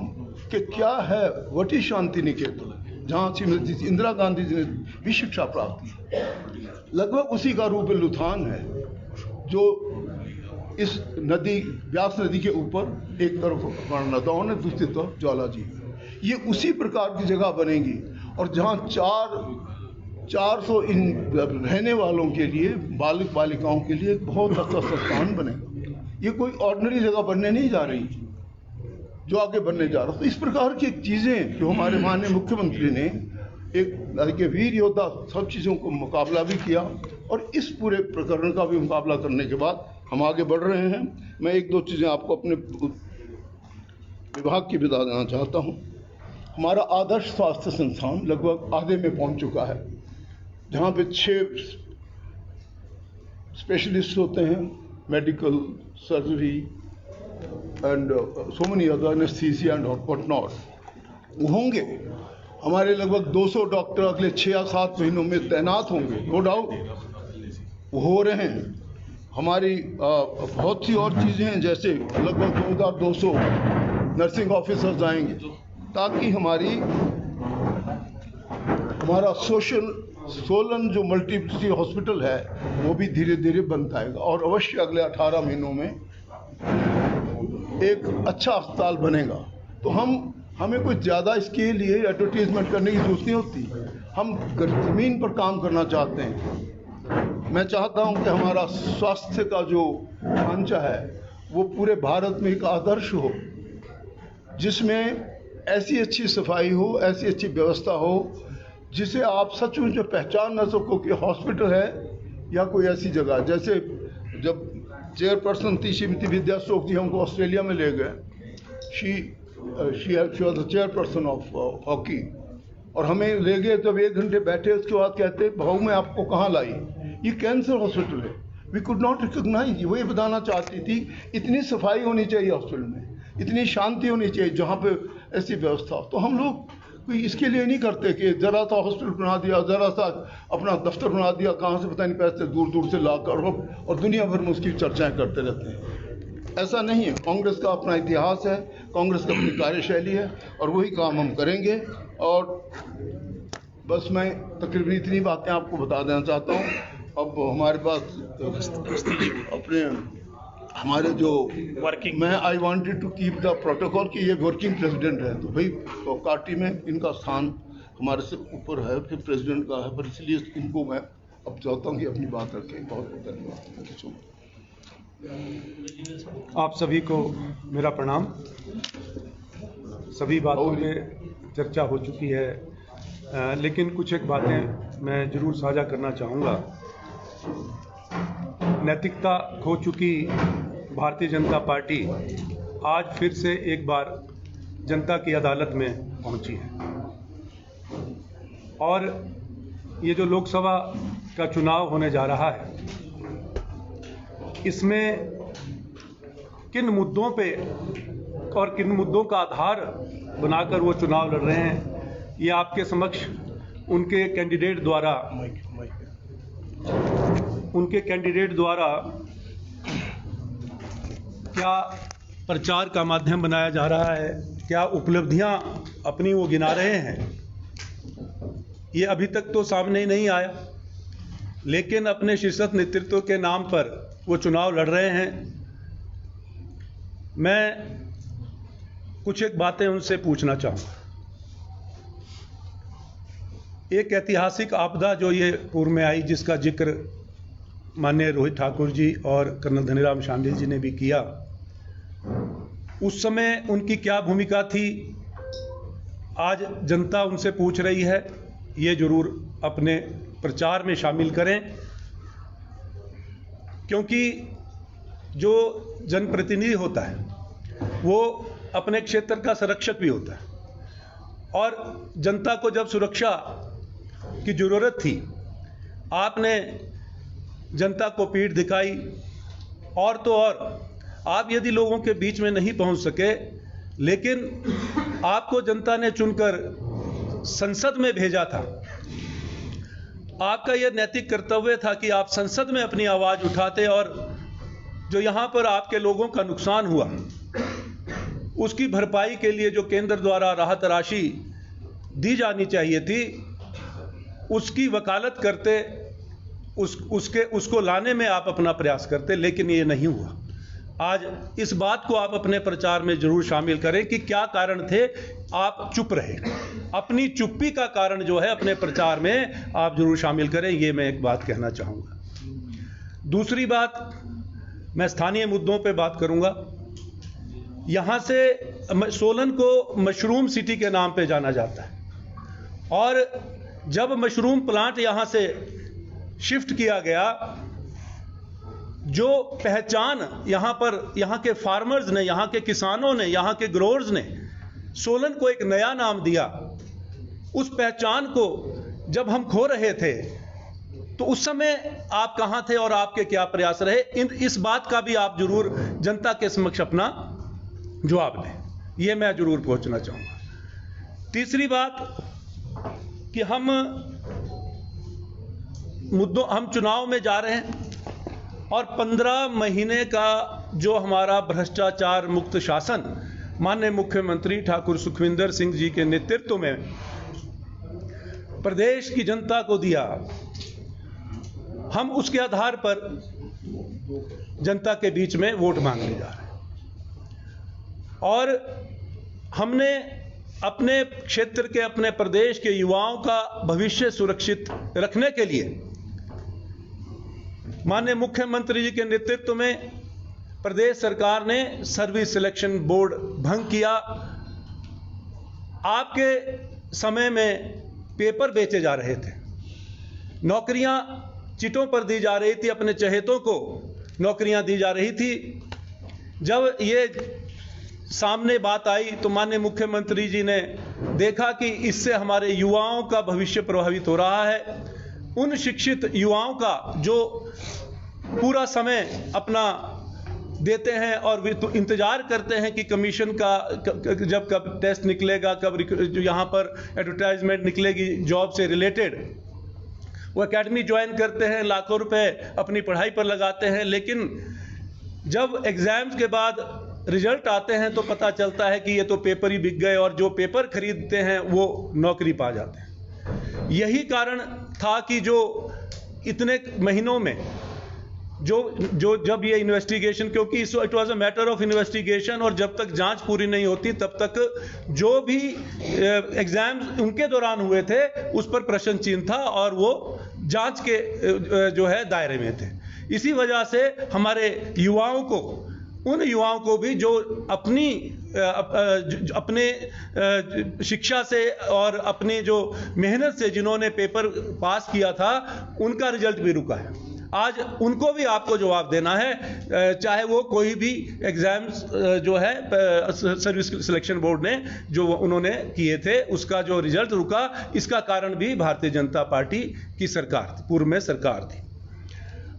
कि क्या है व्हाट इज शांति निकेतन, जहाँ श्रीमती इंदिरा गांधी जी ने भी शिक्षा प्राप्त की। लगभग उसी का रूप लुथान है, जो इस नदी, व्यास नदी के ऊपर एक तरफ कर्णनदान है, दूसरी तरफ ज्वाला जी। ये उसी प्रकार की जगह बनेगी, और जहाँ 400 रहने वालों के लिए, बालक बालिकाओं के लिए एक बहुत अच्छा संस्थान बनेगा। ये कोई ऑर्डिनरी जगह बनने नहीं जा रही, जो आगे बनने जा रहा। तो इस प्रकार की चीज़ें जो हमारे माननीय मुख्यमंत्री ने एक वीर योद्धा सब चीज़ों को मुकाबला भी किया, और इस पूरे प्रकरण का भी मुकाबला करने के बाद हम आगे बढ़ रहे हैं। मैं 1-2 चीज़ें आपको अपने विभाग की बता देना चाहता हूँ। हमारा आदर्श स्वास्थ्य संस्थान लगभग आधे में पहुँच चुका है, जहाँ पे 6 स्पेशलिस्ट होते हैं, medical, surgery and so many other, anaesthesia and what not होंगे। हमारे लगभग 200 डॉक्टर अगले 6 या 7 महीनों में तैनात होंगे, नो डाउट हो रहे हैं। हमारी बहुत सी और चीज़ें हैं, जैसे लगभग 2200 नर्सिंग ऑफिसर्स आएंगे, ताकि हमारा सोलन जो मल्टीप्लिसिटी हॉस्पिटल है वो भी धीरे धीरे बनता है, और अवश्य अगले 18 महीनों में एक अच्छा अस्पताल बनेगा। तो हमें कुछ ज़्यादा इसके लिए एडवर्टीजमेंट करने की जरूरत नहीं होती। हम ज़मीन पर काम करना चाहते हैं। मैं चाहता हूं कि हमारा स्वास्थ्य का जो ढांचा है वो पूरे भारत में एक आदर्श हो, जिसमें ऐसी अच्छी सफाई हो, ऐसी अच्छी व्यवस्था हो, जिसे आप सचमुच में पहचान न सको कि हॉस्पिटल है या कोई ऐसी जगह। जैसे जब चेयरपर्सन थी श्रीमती विद्या स्टोक जी, हमको ऑस्ट्रेलिया में ले गए, she was the chairperson of hockey, और हमें ले गए। जब 1 घंटे बैठे, उसके बाद कहते भाऊ मैं आपको कहाँ लाई, ये कैंसर हॉस्पिटल है। We could not recognise. वो ये बताना चाहती थी इतनी सफाई होनी चाहिए हॉस्पिटल में, इतनी शांति होनी चाहिए जहाँ पे ऐसी व्यवस्था हो। तो हम लोग कोई इसके लिए नहीं करते कि ज़रा सा हॉस्पिटल बना दिया, ज़रा सा अपना दफ्तर बना दिया, कहाँ से पता नहीं पैसे दूर दूर से ला कर, और दुनिया भर में उसकी चर्चाएँ करते रहते हैं। ऐसा नहीं है। कांग्रेस का अपना इतिहास है, कांग्रेस की अपनी कार्यशैली है, और वही काम हम करेंगे। और बस मैं तकरीबन इतनी बातें आपको बता देना चाहता हूँ। अब हमारे पास अपने हमारे जो वर्किंग, मैं I wanted to keep the protocol कि ये वर्किंग प्रेसिडेंट है, तो भाई तो पार्टी में इनका स्थान हमारे से ऊपर है, फिर प्रेसिडेंट का है, पर इसलिए इनको मैं अब चाहता हूँ कि अपनी बात रखें। बहुत बहुत धन्यवाद। आप सभी को मेरा प्रणाम। सभी बातों पे चर्चा हो चुकी है, लेकिन कुछ एक बातें मैं ज़रूर साझा करना चाहूँगा। नैतिकता खो चुकी भारतीय जनता पार्टी आज फिर से एक बार जनता की अदालत में पहुंची है, और ये जो लोकसभा का चुनाव होने जा रहा है, इसमें किन मुद्दों पे और किन मुद्दों का आधार बनाकर वो चुनाव लड़ रहे हैं, ये आपके समक्ष उनके कैंडिडेट द्वारा क्या प्रचार का माध्यम बनाया जा रहा है, क्या उपलब्धियां अपनी वो गिना रहे हैं, ये अभी तक तो सामने ही नहीं आया। लेकिन अपने शीर्षस्थ नेतृत्व के नाम पर वो चुनाव लड़ रहे हैं। मैं कुछ एक बातें उनसे पूछना चाहूँगा। एक ऐतिहासिक आपदा जो ये पूर्व में आई, जिसका जिक्र माननीय रोहित ठाकुर जी और कर्नल धनीराम शांडिल जी ने भी किया, उस समय उनकी क्या भूमिका थी, आज जनता उनसे पूछ रही है। ये जरूर अपने प्रचार में शामिल करें, क्योंकि जो जनप्रतिनिधि होता है वो अपने क्षेत्र का संरक्षक भी होता है, और जनता को जब सुरक्षा की जरूरत थी, आपने जनता को पीठ दिखाई। और तो और आप यदि लोगों के बीच में नहीं पहुंच सके, लेकिन आपको जनता ने चुनकर संसद में भेजा था, आपका यह नैतिक कर्तव्य था कि आप संसद में अपनी आवाज उठाते, और जो यहां पर आपके लोगों का नुकसान हुआ उसकी भरपाई के लिए जो केंद्र द्वारा राहत राशि दी जानी चाहिए थी, उसकी वकालत करते, उसको लाने में आप अपना प्रयास करते, लेकिन ये नहीं हुआ। आज इस बात को आप अपने प्रचार में जरूर शामिल करें कि क्या कारण थे, आप चुप रहे। अपनी चुप्पी का कारण जो है अपने प्रचार में आप जरूर शामिल करें, ये मैं एक बात कहना चाहूँगा। दूसरी बात, मैं स्थानीय मुद्दों पे बात करूँगा। यहाँ से सोलन को मशरूम सिटी के नाम पे जाना जाता है, और जब मशरूम प्लांट यहाँ से शिफ्ट किया गया, जो पहचान यहाँ पर यहाँ के फार्मर्स ने, यहाँ के किसानों ने, यहाँ के ग्रोअर्स ने सोलन को एक नया नाम दिया, उस पहचान को जब हम खो रहे थे तो उस समय आप कहाँ थे और आपके क्या प्रयास रहे, इस बात का भी आप जरूर जनता के समक्ष अपना जवाब दें, ये मैं जरूर पहुंचना चाहूँगा। तीसरी बात कि हम चुनाव में जा रहे हैं, और 15 महीने का जो हमारा भ्रष्टाचार मुक्त शासन माननीय मुख्यमंत्री ठाकुर सुखविंदर सिंह जी के नेतृत्व में प्रदेश की जनता को दिया, हम उसके आधार पर जनता के बीच में वोट मांगने जा रहे हैं। और हमने अपने क्षेत्र के, अपने प्रदेश के युवाओं का भविष्य सुरक्षित रखने के लिए माननीय मुख्यमंत्री जी के नेतृत्व में प्रदेश सरकार ने सर्विस सिलेक्शन बोर्ड भंग किया। आपके समय में पेपर बेचे जा रहे थे, नौकरियां चिटों पर दी जा रही थी, अपने चहेतों को नौकरियां दी जा रही थी। जब ये सामने बात आई तो माननीय मुख्यमंत्री जी ने देखा कि इससे हमारे युवाओं का भविष्य प्रभावित हो रहा है। उन शिक्षित युवाओं का जो पूरा समय अपना देते हैं और इंतजार करते हैं कि कमीशन का जब कब टेस्ट निकलेगा, कब जो यहाँ पर एडवर्टाइजमेंट निकलेगी जॉब से रिलेटेड, वो एकेडमी ज्वाइन करते हैं, लाखों रुपए अपनी पढ़ाई पर लगाते हैं, लेकिन जब एग्जाम्स के बाद रिजल्ट आते हैं तो पता चलता है कि ये तो पेपर ही बिक गए, और जो पेपर खरीदते हैं वो नौकरी पा जाते हैं। यही कारण था कि जो इतने महीनों में जब ये इन्वेस्टिगेशन, क्योंकि it was a matter of investigation, और जब तक जांच पूरी नहीं होती तब तक जो भी एग्जाम्स उनके दौरान हुए थे उस पर प्रश्न चिन्ह था, और वो जांच के जो है दायरे में थे। इसी वजह से हमारे युवाओं को, उन युवाओं को भी जो अपने शिक्षा से और अपनी जो मेहनत से जिन्होंने पेपर पास किया था, उनका रिजल्ट भी रुका है। आज उनको भी आपको जवाब देना है, चाहे वो कोई भी एग्जाम्स जो है सर्विस सिलेक्शन बोर्ड ने जो उन्होंने किए थे उसका जो रिजल्ट रुका, इसका कारण भी भारतीय जनता पार्टी की सरकार थी, पूर्व में सरकार थी।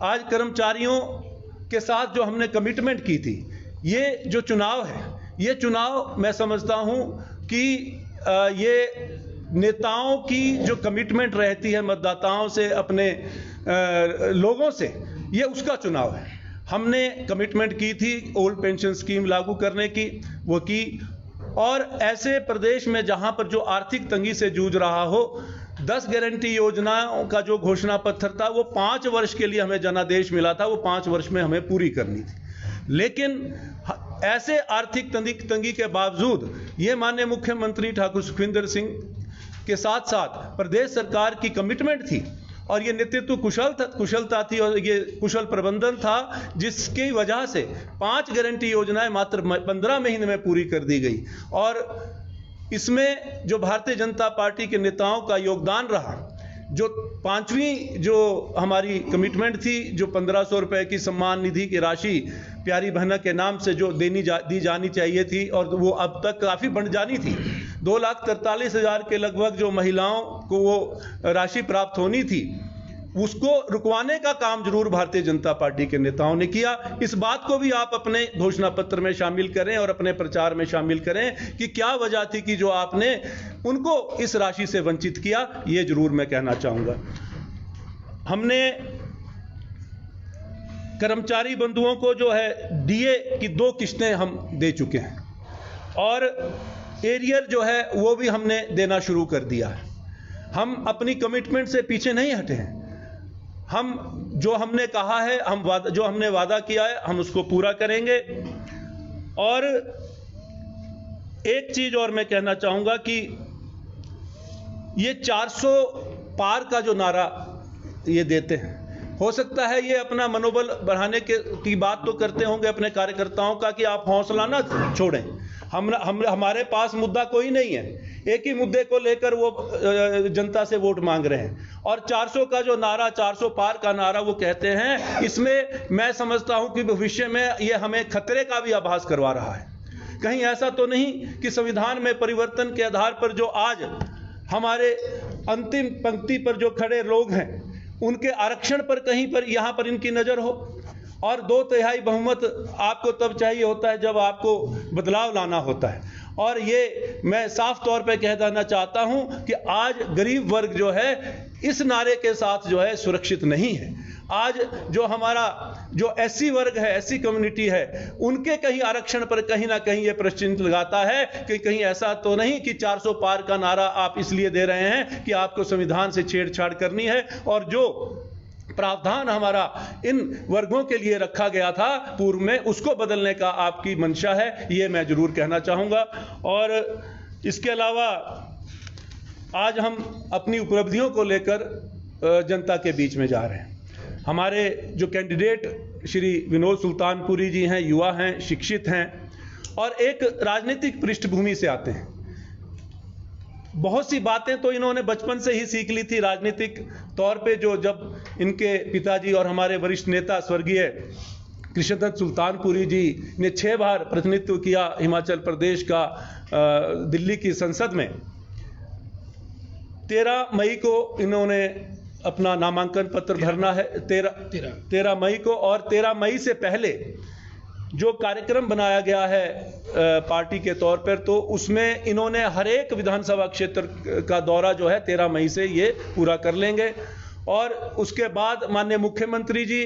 आज कर्मचारियों के साथ जो हमने कमिटमेंट की थी, ये जो चुनाव है, ये चुनाव मैं समझता हूं कि ये नेताओं की जो कमिटमेंट रहती है मतदाताओं से, अपने लोगों से, ये उसका चुनाव है। हमने कमिटमेंट की थी ओल्ड पेंशन स्कीम लागू करने की, वो की, और ऐसे प्रदेश में जहां पर जो आर्थिक तंगी से जूझ रहा हो, 10 गारंटी योजनाओं का जो घोषणा पत्र था वो 5 वर्ष के लिए हमें जनादेश मिला था, वो 5 वर्ष में हमें पूरी करनी थी। लेकिन ऐसे आर्थिक तंगी के बावजूद ये माननीय मुख्यमंत्री ठाकुर सुखविंदर सिंह के साथ साथ प्रदेश सरकार की कमिटमेंट थी, और ये नेतृत्व कुशलता थी और ये कुशल प्रबंधन था, जिसकी वजह से 5 गारंटी योजनाएं मात्र 15 महीने में पूरी कर दी गई। और इसमें जो भारतीय जनता पार्टी के नेताओं का योगदान रहा, जो 5वीं जो हमारी कमिटमेंट थी, जो 1500 रुपए की सम्मान निधि की राशि प्यारी बहना के नाम से जो दी जानी चाहिए थी, और वो अब तक काफ़ी बढ़ जानी थी। 2,43,000 के लगभग जो महिलाओं को वो राशि प्राप्त होनी थी, उसको रुकवाने का काम जरूर भारतीय जनता पार्टी के नेताओं ने किया। इस बात को भी आप अपने घोषणा पत्र में शामिल करें और अपने प्रचार में शामिल करें कि क्या वजह थी कि जो आपने उनको इस राशि से वंचित किया, ये जरूर मैं कहना चाहूंगा। हमने कर्मचारी बंधुओं को जो है डीए की 2 किश्तें हम दे चुके हैं, और एरियर जो है वो भी हमने देना शुरू कर दिया है। हम अपनी कमिटमेंट से पीछे नहीं हटे हैं। हम जो हमने कहा है, जो हमने वादा किया है, हम उसको पूरा करेंगे। और एक चीज और मैं कहना चाहूंगा कि ये 400 पार का जो नारा ये देते हैं, हो सकता है ये अपना मनोबल बढ़ाने की बात तो करते होंगे अपने कार्यकर्ताओं का कि आप हौसला ना छोड़ें। हमारे पास मुद्दा कोई नहीं है, एक ही मुद्दे को लेकर वो जनता से वोट मांग रहे हैं। और 400 का जो नारा, 400 पार का नारा वो कहते हैं, इसमें मैं समझता हूं कि भविष्य में ये हमें खतरे का भी आभास करवा रहा है। कहीं ऐसा तो नहीं कि संविधान में परिवर्तन के आधार पर जो आज हमारे अंतिम पंक्ति पर जो खड़े लोग हैं, उनके आरक्षण पर कहीं पर यहां पर इनकी नजर हो। और 2/3 बहुमत आपको तब चाहिए होता है जब आपको बदलाव लाना होता है। और ये मैं साफ तौर पे कह देना चाहता हूं कि आज गरीब वर्ग जो है इस नारे के साथ जो है सुरक्षित नहीं है। आज जो हमारा जो एससी वर्ग है, एससी कम्युनिटी है, उनके कहीं आरक्षण पर कहीं ना कहीं ये प्रश्न चिन्ह लगाता है कि कहीं ऐसा तो नहीं कि 400 पार का नारा आप इसलिए दे रहे हैं कि आपको संविधान से छेड़छाड़ करनी है, और जो प्रावधान हमारा इन वर्गों के लिए रखा गया था पूर्व में, उसको बदलने का आपकी मंशा है, ये मैं जरूर कहना चाहूंगा। और इसके अलावा आज हम अपनी उपलब्धियों को लेकर जनता के बीच में जा रहे हैं। हमारे जो कैंडिडेट श्री विनोद सुल्तानपुरी जी हैं, युवा हैं, शिक्षित हैं और एक राजनीतिक पृष्ठभूमि से आते हैं। बहुत सी बातें तो इन्होंने बचपन से ही सीख ली थी राजनीतिक तौर पे, जो जब इनके पिताजी और हमारे वरिष्ठ नेता स्वर्गीय कृष्णदत्त सुल्तानपुरी जी ने 6 बार प्रतिनिधित्व किया हिमाचल प्रदेश का दिल्ली की संसद में। 13 मई को इन्होंने अपना नामांकन पत्र भरना है, 13 मई को। और 13 मई से पहले जो कार्यक्रम बनाया गया है पार्टी के तौर पर, तो उसमें इन्होंने हर एक विधानसभा क्षेत्र का दौरा जो है 13 मई से ये पूरा कर लेंगे। और उसके बाद माननीय मुख्यमंत्री जी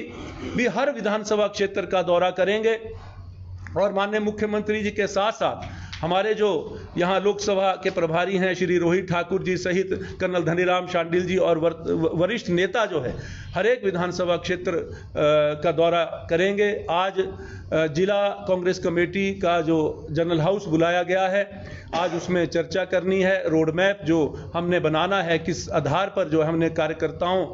भी हर विधानसभा क्षेत्र का दौरा करेंगे। और माननीय मुख्यमंत्री जी के साथ साथ हमारे जो यहाँ लोकसभा के प्रभारी हैं श्री रोहित ठाकुर जी सहित कर्नल धनीराम शांडिल जी और वरिष्ठ नेता जो है हर एक विधानसभा क्षेत्र का दौरा करेंगे। आज जिला कांग्रेस कमेटी का जो जनरल हाउस बुलाया गया है, आज उसमें चर्चा करनी है। रोड मैप जो हमने बनाना है, किस आधार पर जो हमने कार्यकर्ताओं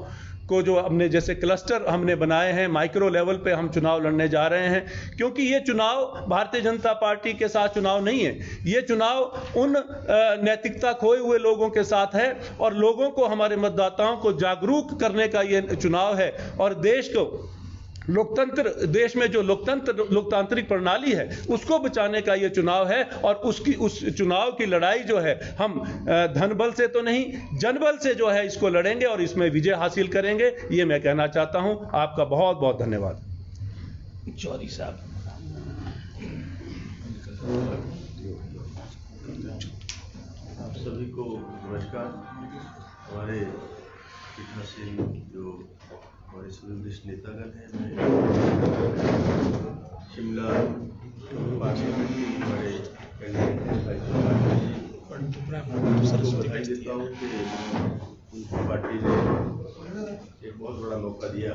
को जो हमने जैसे क्लस्टर हमने बनाए हैं, माइक्रो लेवल पे हम चुनाव लड़ने जा रहे हैं। क्योंकि ये चुनाव भारतीय जनता पार्टी के साथ चुनाव नहीं है, ये चुनाव उन नैतिकता खोए हुए लोगों के साथ है और लोगों को, हमारे मतदाताओं को जागरूक करने का ये चुनाव है। और देश को लोकतंत्र, देश में जो लोकतांत्रिक प्रणाली है उसको बचाने का ये चुनाव है। और उस चुनाव की लड़ाई जो है हम धन बल से तो नहीं, जनबल से जो है इसको लड़ेंगे और इसमें विजय हासिल करेंगे, ये मैं कहना चाहता हूं। आपका बहुत बहुत धन्यवाद। चौधरी साहब, आप सभी को नमस्कार। हमारे पीठासीन जो हमारे सभी वरिष्ठ नेतागण हैं, मैं शिमला पार्लियामेंट के हमारे कैंडिडेट बधाई देता हूँ कि उनको पार्टी ने एक बहुत बड़ा मौका दिया,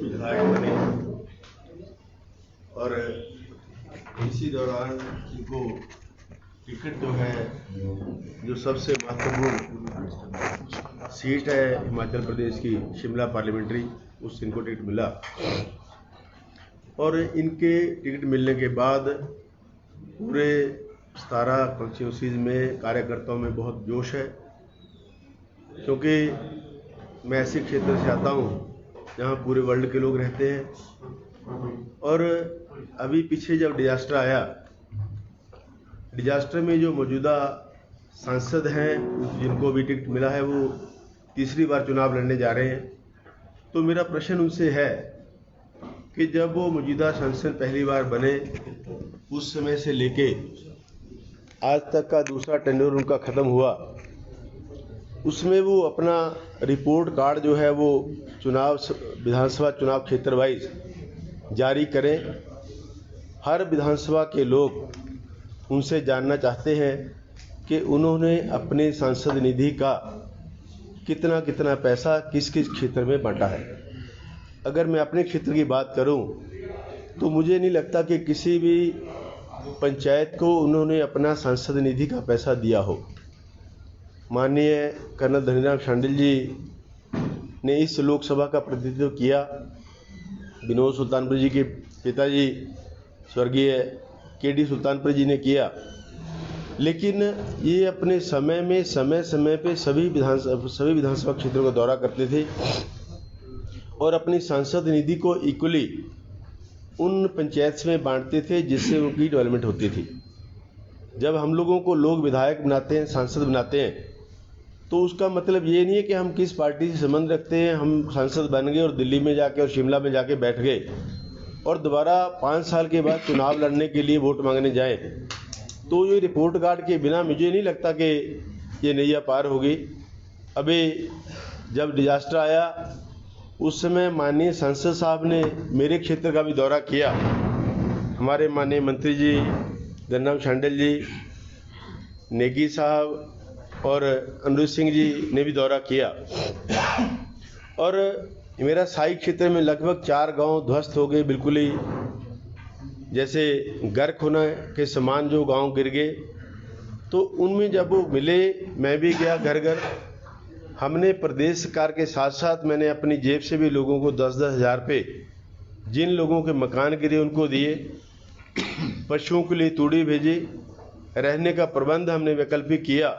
विधायक बने। और इसी दौरान उनको टिकट जो है, जो सबसे महत्वपूर्ण सीट है हिमाचल प्रदेश की, शिमला पार्लियामेंट्री, उससे इनको टिकट मिला। और इनके टिकट मिलने के बाद पूरे 17 कॉन्स्टिट्यूंसीज में कार्यकर्ताओं में बहुत जोश है, क्योंकि मैं ऐसे क्षेत्र से आता हूँ जहाँ पूरे वर्ल्ड के लोग रहते हैं। और अभी पीछे जब डिजास्टर आया, डिजास्टर में जो मौजूदा सांसद हैं जिनको भी टिकट मिला है, वो तीसरी बार चुनाव लड़ने जा रहे हैं। तो मेरा प्रश्न उनसे है कि जब वो मौजूदा सांसद पहली बार बने, उस समय से लेके आज तक का दूसरा टेन्योर उनका ख़त्म हुआ, उसमें वो अपना रिपोर्ट कार्ड जो है वो चुनाव, विधानसभा चुनाव क्षेत्र वाइज जारी करें। हर विधानसभा के लोग उनसे जानना चाहते हैं कि उन्होंने अपने सांसद निधि का कितना कितना पैसा किस किस क्षेत्र में बांटा है। अगर मैं अपने क्षेत्र की बात करूं तो मुझे नहीं लगता कि किसी भी पंचायत को उन्होंने अपना सांसद निधि का पैसा दिया हो। माननीय कर्नल धनीराम शांडिल जी ने इस लोकसभा का प्रतिनिधित्व किया, विनोद सुल्तानपुर जी के पिताजी स्वर्गीय केडी सुल्तानपुर जी ने किया, लेकिन ये अपने समय में समय पे सभी विधानसभा क्षेत्रों का दौरा करते थे और अपनी सांसद निधि को इक्वली उन पंचायत में बांटते थे जिससे उनकी डेवलपमेंट होती थी। जब हम लोगों को लोग विधायक बनाते हैं, सांसद बनाते हैं, तो उसका मतलब ये नहीं है कि हम किस पार्टी से संबंध रखते हैं, हम सांसद बन गए और दिल्ली में जाके और शिमला में जाके बैठ गए और दोबारा 5 साल के बाद चुनाव लड़ने के लिए वोट मांगने जाएं। तो ये रिपोर्ट कार्ड के बिना मुझे नहीं लगता कि ये नैया पार होगी। अभी जब डिजास्टर आया उस समय माननीय सांसद साहब ने मेरे क्षेत्र का भी दौरा किया। हमारे माननीय मंत्री जी धनीराम शांडिल जी, नेगी साहब और अनुज सिंह जी ने भी दौरा किया। और मेरा साई क्षेत्र में लगभग 4 गांव ध्वस्त हो गए, बिल्कुल ही जैसे गर्क होने के समान जो गांव गिर गए। तो उनमें जब वो मिले, मैं भी गया घर घर। हमने प्रदेश सरकार के साथ साथ मैंने अपनी जेब से भी लोगों को 10-10 हज़ार रुपये, जिन लोगों के मकान गिरे उनको दिए, पशुओं के लिए तूड़ी भेजी, रहने का प्रबंध हमने वैकल्पिक किया।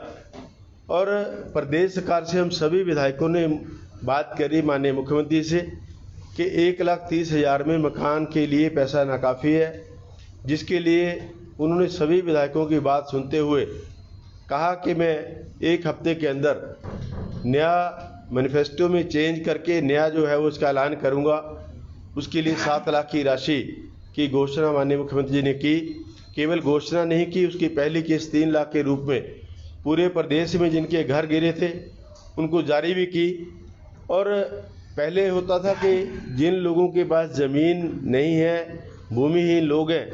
और प्रदेश सरकार से हम सभी विधायकों ने बात करी माननीय मुख्यमंत्री से कि 1,30,000 में मकान के लिए पैसा नाकाफ़ी है, जिसके लिए उन्होंने सभी विधायकों की बात सुनते हुए कहा कि मैं 1 हफ्ते के अंदर नया मैनिफेस्टो में चेंज करके नया जो है वो उसका ऐलान करूंगा। उसके लिए 7 लाख की राशि की घोषणा माननीय मुख्यमंत्री जी ने की। केवल घोषणा नहीं की, उसकी पहली किस्त 3 लाख के रूप में पूरे प्रदेश में जिनके घर गिरे थे उनको जारी भी की। और पहले होता था कि जिन लोगों के पास ज़मीन नहीं है, भूमिहीन लोग हैं,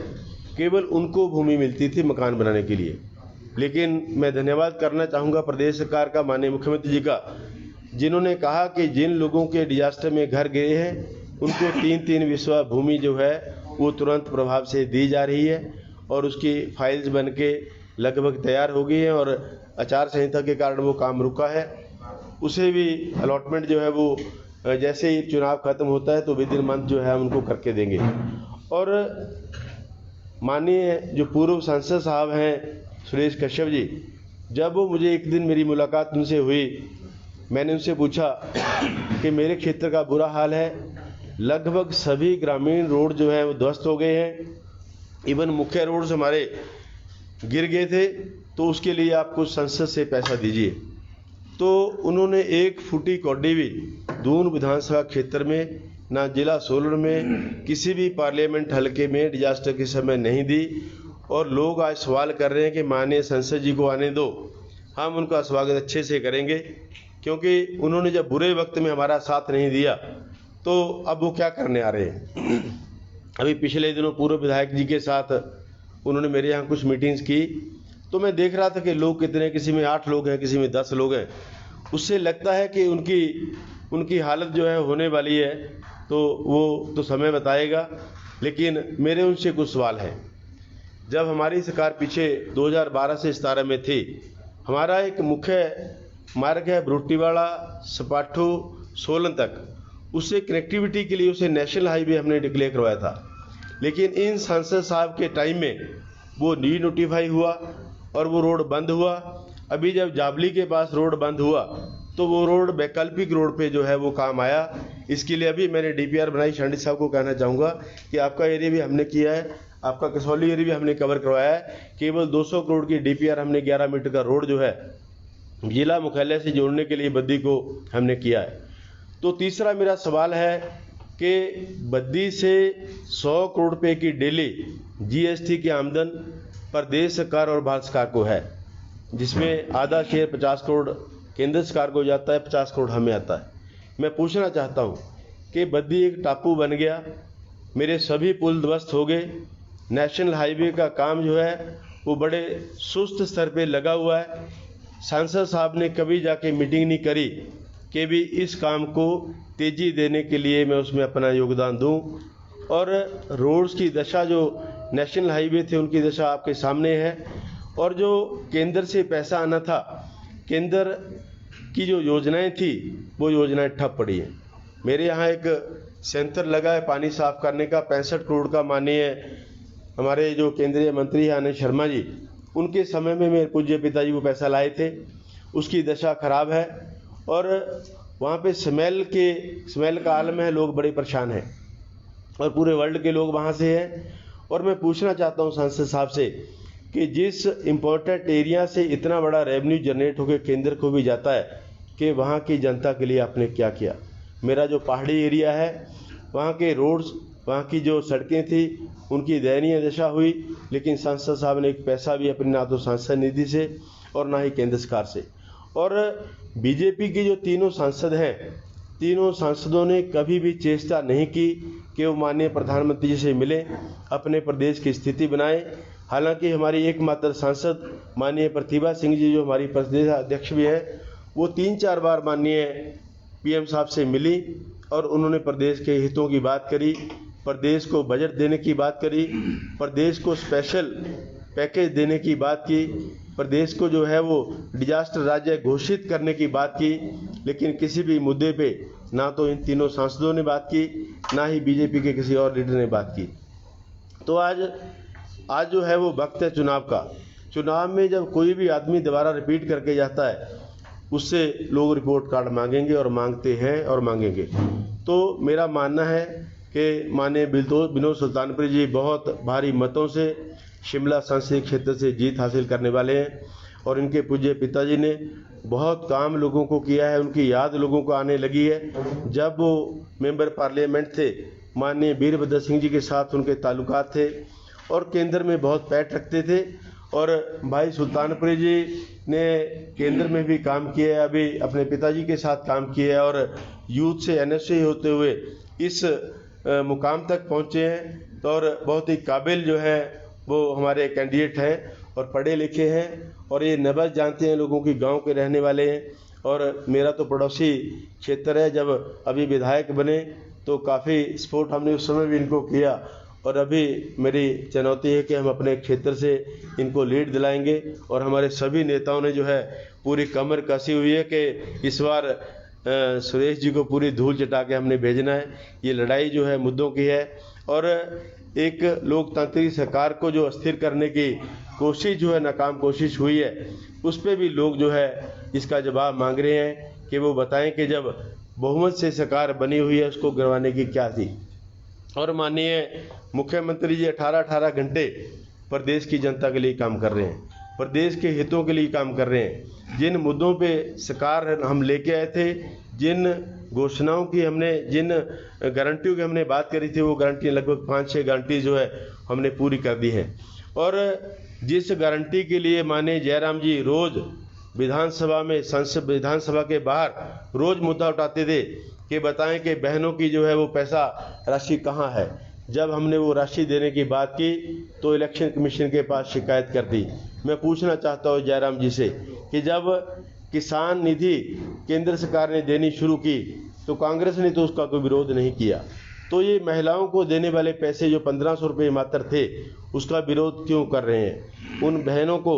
केवल उनको भूमि मिलती थी मकान बनाने के लिए। लेकिन मैं धन्यवाद करना चाहूँगा प्रदेश सरकार का, माननीय मुख्यमंत्री जी का, जिन्होंने कहा कि जिन लोगों के डिजास्टर में घर गए हैं उनको 3-3 विस्वा भूमि जो है वो तुरंत प्रभाव से दी जा रही है और उसकी फाइल्स बन के लगभग तैयार हो गई हैं। और आचार संहिता के कारण वो काम रुका है, उसे भी अलॉटमेंट जो है वो जैसे ही चुनाव खत्म होता है तो विद इन मंथ जो है हम उनको करके देंगे। और माननीय जो पूर्व सांसद साहब हैं सुरेश कश्यप जी, जब वो मुझे एक दिन मेरी मुलाकात उनसे हुई, मैंने उनसे पूछा कि मेरे क्षेत्र का बुरा हाल है, लगभग सभी ग्रामीण रोड जो है वो ध्वस्त हो गए हैं, इवन मुख्य रोड हमारे गिर गए थे, तो उसके लिए आप कुछ संसद से पैसा दीजिए। तो उन्होंने 1 फुटी कौडी भी दून विधानसभा क्षेत्र में, ना जिला सोलन में, किसी भी पार्लियामेंट हलके में डिजास्टर के समय नहीं दी। और लोग आज सवाल कर रहे हैं कि माननीय संसद जी को आने दो, हम उनका स्वागत अच्छे से करेंगे, क्योंकि उन्होंने जब बुरे वक्त में हमारा साथ नहीं दिया तो अब वो क्या करने आ रहे हैं। अभी पिछले दिनों पूर्व विधायक जी के साथ उन्होंने मेरे यहाँ कुछ मीटिंग्स की, तो मैं देख रहा था कि लोग कितने, किसी में 8 लोग हैं, किसी में 10 लोग हैं। उससे लगता है कि उनकी हालत जो है होने वाली है, तो वो तो समय बताएगा। लेकिन मेरे उनसे कुछ सवाल हैं। जब हमारी सरकार पीछे 2012 से 17 में थी, हमारा एक मुख्य मार्ग है बरूटीवाला सपाठू सोलन तक, उससे कनेक्टिविटी के लिए उसे नेशनल हाईवे हमने डिक्लेयर करवाया था। लेकिन इन सांसद साहब के टाइम में वो नी नोटिफाई हुआ और वो रोड बंद हुआ। अभी जब जाबली के पास रोड बंद हुआ तो वो रोड वैकल्पिक रोड पे जो है वो काम आया। इसके लिए अभी मैंने डीपीआर बनाई। शांडी साहब को कहना चाहूँगा कि आपका एरिया भी हमने किया है, आपका कसौली एरिया भी हमने कवर करवाया है। केवल 200 करोड़ की डीपीआर हमने 11 मीटर का रोड जो है जिला मुख्यालय से जोड़ने के लिए बद्दी को हमने किया है। तो तीसरा मेरा सवाल है कि बद्दी से 100 करोड़ रुपये की डेली जीएसटी की आमदन प्रदेश सरकार और भारत सरकार को है, जिसमें आधा शेयर 50 करोड़ केंद्र सरकार को जाता है, 50 करोड़ हमें आता है। मैं पूछना चाहता हूं कि बद्दी एक टापू बन गया, मेरे सभी पुल ध्वस्त हो गए, नेशनल हाईवे का काम जो है वो बड़े सुस्त स्तर पे लगा हुआ है। सांसद साहब ने कभी जाके मीटिंग नहीं करी कि भी इस काम को तेजी देने के लिए मैं उसमें अपना योगदान दूं। और रोड्स की दशा, जो नेशनल हाईवे थे उनकी दशा आपके सामने है। और जो केंद्र से पैसा आना था, केंद्र की जो योजनाएं थी वो योजनाएं ठप पड़ी हैं। मेरे यहाँ एक सेंटर लगा है पानी साफ करने का, 65 करोड़ का। माननीय हमारे जो केंद्रीय मंत्री हैं आनंद शर्मा जी, उनके समय में मेरे पूज्य पिताजी वो पैसा लाए थे, उसकी दशा खराब है। और वहाँ पे स्मेल का आलम है, लोग बड़े परेशान हैं और पूरे वर्ल्ड के लोग वहाँ से हैं। और मैं पूछना चाहता हूँ सांसद साहब से कि जिस इम्पोर्टेंट एरिया से इतना बड़ा रेवेन्यू जनरेट होकर केंद्र को भी जाता है, कि वहाँ की जनता के लिए आपने क्या किया। मेरा जो पहाड़ी एरिया है, वहाँ के रोड्स, वहाँ की जो सड़कें थी, उनकी दयनीय दशा हुई। लेकिन सांसद साहब ने एक पैसा भी अपनी ना तो सांसद निधि से और ना ही केंद्र सरकार से। और बीजेपी के जो तीनों सांसद हैं, तीनों सांसदों ने कभी भी चेष्टा नहीं की कि वो माननीय प्रधानमंत्री जी से मिले, अपने प्रदेश की स्थिति बनाएं। हालांकि हमारी एकमात्र सांसद माननीय प्रतिभा सिंह जी, जो हमारी प्रदेश अध्यक्ष भी हैं, वो 3-4 बार माननीय पीएम साहब से मिली और उन्होंने प्रदेश के हितों की बात करी, प्रदेश को बजट देने की बात करी, प्रदेश को स्पेशल पैकेज देने की बात की, प्रदेश को जो है वो डिजास्टर राज्य घोषित करने की बात की। लेकिन किसी भी मुद्दे पे ना तो इन तीनों सांसदों ने बात की, ना ही बीजेपी के किसी और लीडर ने बात की। तो आज जो है वो वक्त है चुनाव का। चुनाव में जब कोई भी आदमी दोबारा रिपीट करके जाता है, उससे लोग रिपोर्ट कार्ड मांगेंगे और मांगते हैं और मांगेंगे। तो मेरा मानना है कि माननीय विनोद सुल्तानपुरी जी बहुत भारी मतों से शिमला संसदीय क्षेत्र से जीत हासिल करने वाले हैं। और इनके पूज्य पिताजी ने बहुत काम लोगों को किया है, उनकी याद लोगों को आने लगी है। जब वो मेंबर पार्लियामेंट थे, माननीय वीरभद्र सिंह जी के साथ उनके ताल्लुकात थे और केंद्र में बहुत पैठ रखते थे। और भाई सुल्तानपुरी जी ने केंद्र में भी काम किया है, अभी अपने पिताजी के साथ काम किया है और यूथ से एनएसए होते हुए इस मुकाम तक पहुँचे हैं। और बहुत ही काबिल जो है वो हमारे कैंडिडेट हैं और पढ़े लिखे हैं और ये नब्ज़ जानते हैं लोगों की, गांव के रहने वाले हैं। और मेरा तो पड़ोसी क्षेत्र है, जब अभी विधायक बने तो काफ़ी सपोर्ट हमने उस समय भी इनको किया। और अभी मेरी चुनौती है कि हम अपने क्षेत्र से इनको लीड दिलाएंगे। और हमारे सभी नेताओं ने जो है पूरी कमर कसी हुई है कि इस बार सुरेश जी को पूरी धूल चटा के हमने भेजना है। ये लड़ाई जो है मुद्दों की है और एक लोकतांत्रिक सरकार को जो अस्थिर करने की कोशिश जो है नाकाम कोशिश हुई है, उस पर भी लोग जो है इसका जवाब मांग रहे हैं कि वो बताएं कि जब बहुमत से सरकार बनी हुई है उसको गिरवाने की क्या थी। और माननीय मुख्यमंत्री जी 18-18 घंटे प्रदेश की जनता के लिए काम कर रहे हैं, प्रदेश के हितों के लिए काम कर रहे हैं। जिन मुद्दों पे सरकार हम लेके आए थे, जिन घोषणाओं की हमने, जिन गारंटियों की हमने बात करी थी, वो गारंटी लगभग 5-6 गारंटी जो है हमने पूरी कर दी है। और जिस गारंटी के लिए माननीय जयराम जी रोज विधानसभा में, संसद विधानसभा के बाहर रोज मुद्दा उठाते थे कि बताएं कि बहनों की जो है वो पैसा राशि कहाँ है। जब हमने वो राशि देने की बात की तो इलेक्शन कमीशन के पास शिकायत कर दी। मैं पूछना चाहता हूँ जयराम जी से कि जब किसान निधि केंद्र सरकार ने देनी शुरू की तो कांग्रेस ने तो उसका कोई विरोध नहीं किया। तो ये महिलाओं को देने वाले पैसे जो 1500 रुपये मात्र थे, उसका विरोध क्यों कर रहे हैं? उन बहनों को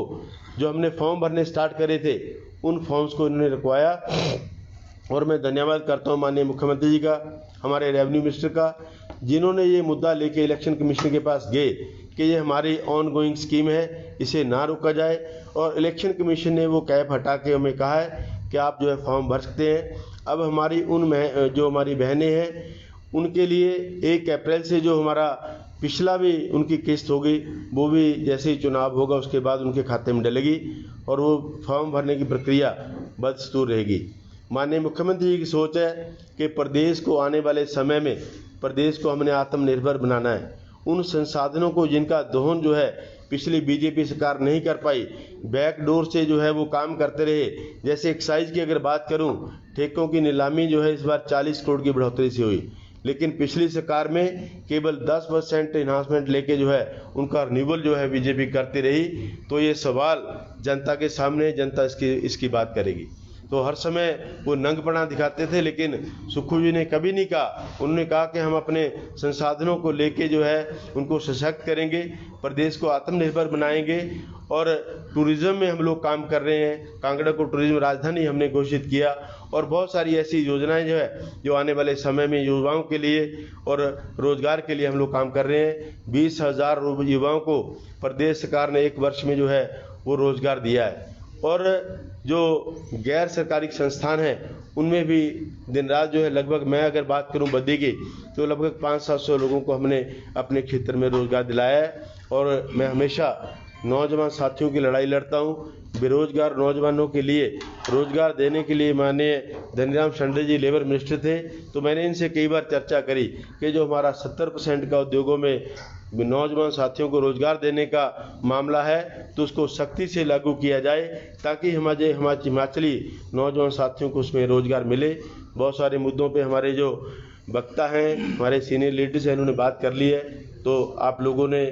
जो हमने फॉर्म भरने स्टार्ट करे थे, उन फॉर्म्स को इन्होंने रुकवाया। और मैं धन्यवाद करता हूँ माननीय मुख्यमंत्री जी का, हमारे रेवेन्यू मिनिस्टर का, जिन्होंने ये मुद्दा लेके इलेक्शन कमीशन के पास गए कि ये हमारी ऑन गोइंग स्कीम है, इसे ना रोका जाए। और इलेक्शन कमीशन ने वो कैप हटा के हमें कहा है कि आप जो है फॉर्म भर सकते हैं। अब हमारी जो हमारी बहनें हैं, उनके लिए 1 अप्रैल से जो हमारा पिछला भी उनकी किस्त होगी, वो भी जैसे ही चुनाव होगा उसके बाद उनके खाते में डलेगी और वो फॉर्म भरने की प्रक्रिया बदस्तूर रहेगी। माननीय मुख्यमंत्री जी की सोच है कि प्रदेश को आने वाले समय में प्रदेश को हमने आत्मनिर्भर बनाना है। उन संसाधनों को जिनका दोहन जो है पिछली बीजेपी सरकार नहीं कर पाई, बैकडोर से जो है वो काम करते रहे। जैसे एक्साइज की अगर बात करूं, ठेकों की नीलामी जो है इस बार 40 करोड़ की बढ़ोतरी से हुई, लेकिन पिछली सरकार में केवल 10% इन्हांसमेंट लेके जो है उनका रिन्यूअल जो है बीजेपी करती रही। तो ये सवाल जनता के सामने, जनता इसकी बात करेगी। तो हर समय वो नंगपना दिखाते थे, लेकिन सुक्खू जी ने कभी नहीं कहा। उन्होंने कहा कि हम अपने संसाधनों को लेके जो है उनको सशक्त करेंगे, प्रदेश को आत्मनिर्भर बनाएंगे। और टूरिज़्म में हम लोग काम कर रहे हैं, कांगड़ा को टूरिज़्म राजधानी हमने घोषित किया। और बहुत सारी ऐसी योजनाएं जो है जो आने वाले समय में युवाओं के लिए और रोज़गार के लिए हम लोग काम कर रहे हैं। 20,000 युवाओं को प्रदेश सरकार ने 1 वर्ष में जो है वो रोज़गार दिया है। और जो गैर सरकारी संस्थान हैं उनमें भी दिन रात जो है लगभग, मैं अगर बात करूं बद्दी की, तो लगभग 500-700 लोगों को हमने अपने क्षेत्र में रोज़गार दिलाया है। और मैं हमेशा नौजवान साथियों की लड़ाई लड़ता हूं। बेरोजगार नौजवानों के लिए रोज़गार देने के लिए माननीय धनीराम शांडिल जी लेबर मिनिस्टर थे, तो मैंने इनसे कई बार चर्चा करी कि जो हमारा 70% का उद्योगों में नौजवान साथियों को रोज़गार देने का मामला है, तो उसको सख्ती से लागू किया जाए ताकि हमारे हिमाचली नौजवान साथियों को उसमें रोज़गार मिले। बहुत सारे मुद्दों पे हमारे जो वक्ता हैं, हमारे सीनियर लीडर्स हैं, इन्होंने बात कर ली है। तो आप लोगों ने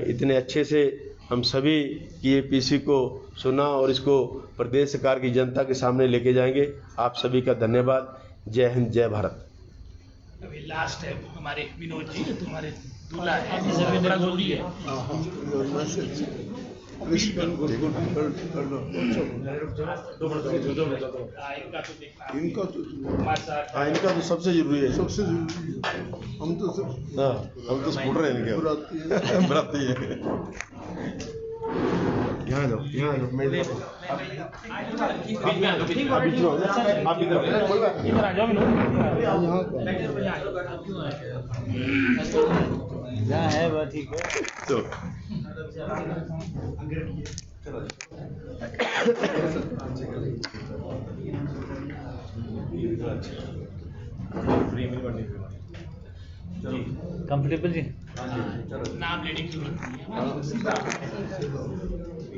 इतने अच्छे से हम सभी की ये पीसी को सुना और इसको प्रदेश सरकार की जनता के सामने लेके जाएंगे। आप सभी का धन्यवाद। जय हिंद, जय भारत। अभी लास्ट है हमारे विनोद जी, तुम्हारे दूल्हा है, सभी बड़ा जरूरी है। इनका तो सबसे जरूरी है, सबसे जरूरी है। हम तो सब हम तो स्कूटर हैं इनके बराती है। यहाँ जाओ, यहाँ जाओ, मैं इधर आ जाओ जहाँ है वह ठीक है। तो कंफर्टेबल जी, नाम लेने की जरूरत नहीं है।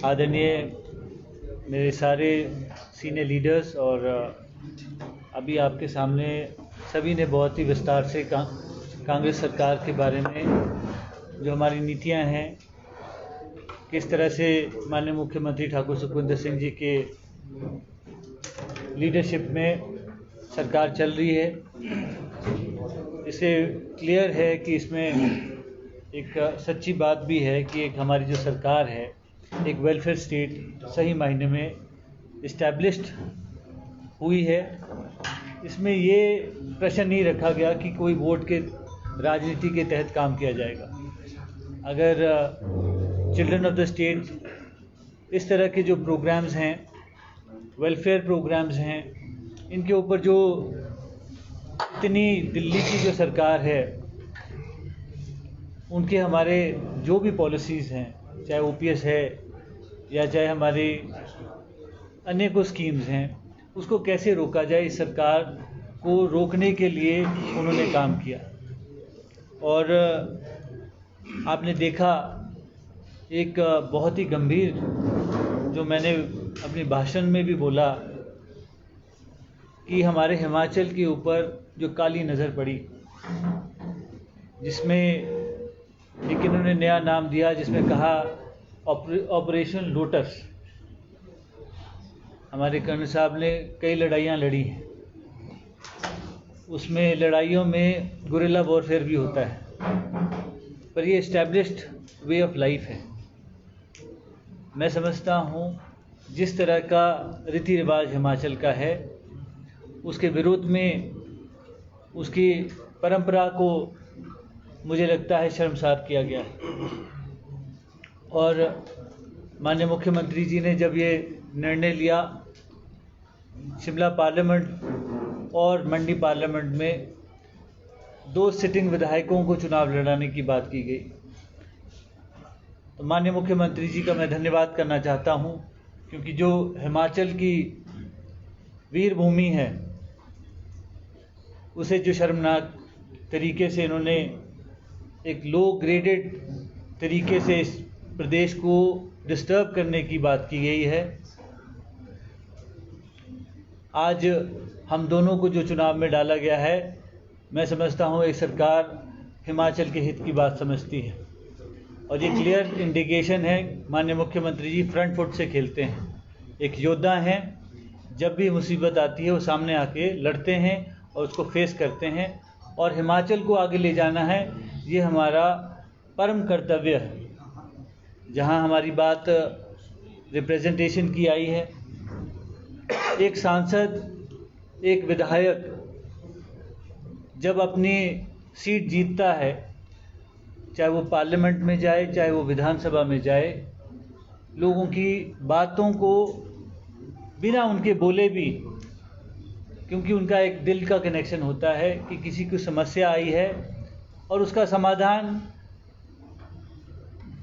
आदरणीय मेरे सारे सीनियर लीडर्स, और अभी आपके सामने सभी ने बहुत ही विस्तार से कांग्रेस सरकार के बारे में जो हमारी नीतियां हैं, किस तरह से माननीय मुख्यमंत्री ठाकुर सुखविंदर सिंह जी के लीडरशिप में सरकार चल रही है, इससे क्लियर है कि इसमें एक सच्ची बात भी है कि एक हमारी जो सरकार है, एक वेलफेयर स्टेट सही मायने में इस्टेब्लिश्ड हुई है। इसमें ये प्रश्न नहीं रखा गया कि कोई वोट के राजनीति के तहत काम किया जाएगा। अगर चिल्ड्रन ऑफ द स्टेट इस तरह के जो प्रोग्राम्स हैं, वेलफेयर प्रोग्राम्स हैं, इनके ऊपर जो इतनी दिल्ली की जो सरकार है, उनके हमारे जो भी पॉलिसीज़ हैं, चाहे ओपीएस है या चाहे हमारी अनेकों स्कीम्स हैं, उसको कैसे रोका जाए, इस सरकार को रोकने के लिए उन्होंने काम किया। और आपने देखा एक बहुत ही गंभीर, जो मैंने अपने भाषण में भी बोला, कि हमारे हिमाचल के ऊपर जो काली नज़र पड़ी, जिसमें एक इन्होंने नया नाम दिया, जिसमें कहा ऑपरेशन लोटस। हमारे कर्नल साहब ने कई लड़ाइयाँ लड़ी हैं, उसमें लड़ाइयों में गुरिल्ला वॉरफेयर भी होता है, पर ये इस्टेब्लिश्ड वे ऑफ लाइफ है। मैं समझता हूँ जिस तरह का रीति रिवाज हिमाचल का है, उसके विरोध में उसकी परंपरा को मुझे लगता है शर्मसार किया गया है। और माननीय मुख्यमंत्री जी ने जब ये निर्णय लिया, शिमला पार्लियामेंट और मंडी पार्लियामेंट में 2 सिटिंग विधायकों को चुनाव लड़ाने की बात की गई, तो माननीय मुख्यमंत्री जी का मैं धन्यवाद करना चाहता हूं, क्योंकि जो हिमाचल की वीर भूमि है उसे जो शर्मनाक तरीके से इन्होंने एक लो ग्रेडेड तरीके से इस प्रदेश को डिस्टर्ब करने की बात की गई है। आज हम दोनों को जो चुनाव में डाला गया है, मैं समझता हूँ एक सरकार हिमाचल के हित की बात समझती है, और ये क्लियर इंडिकेशन है माननीय मुख्यमंत्री जी फ्रंट फुट से खेलते हैं, एक योद्धा हैं। जब भी मुसीबत आती है वो सामने आके लड़ते हैं और उसको फेस करते हैं, और हिमाचल को आगे ले जाना है, ये हमारा परम कर्तव्य है। जहाँ हमारी बात रिप्रेजेंटेशन की आई है, एक सांसद, एक विधायक जब अपनी सीट जीतता है, चाहे वो पार्लियामेंट में जाए चाहे वो विधानसभा में जाए, लोगों की बातों को बिना उनके बोले भी, क्योंकि उनका एक दिल का कनेक्शन होता है कि किसी को समस्या आई है और उसका समाधान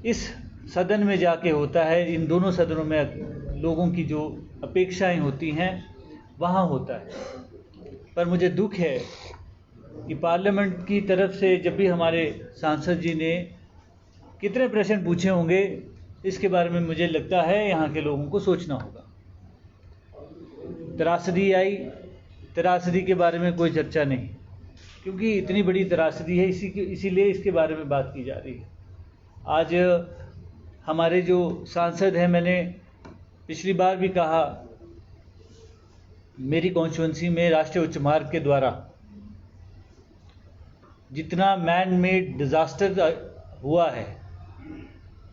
इस सदन में जाके होता है। इन दोनों सदनों में लोगों की जो अपेक्षाएं होती हैं वहाँ होता है। पर मुझे दुख है कि पार्लियामेंट की तरफ से जब भी हमारे सांसद जी ने कितने प्रश्न पूछे होंगे, इसके बारे में मुझे लगता है यहाँ के लोगों को सोचना होगा। त्रासदी आई, त्रासदी के बारे में कोई चर्चा नहीं, क्योंकि इतनी बड़ी त्रासदी है, इसीलिए इसके बारे में बात की जा रही है। आज हमारे जो सांसद हैं, मैंने पिछली बार भी कहा, मेरी कॉन्स्टिट्यूंसी में राष्ट्रीय उच्च मार्ग के द्वारा जितना मैन मेड डिज़ास्टर हुआ है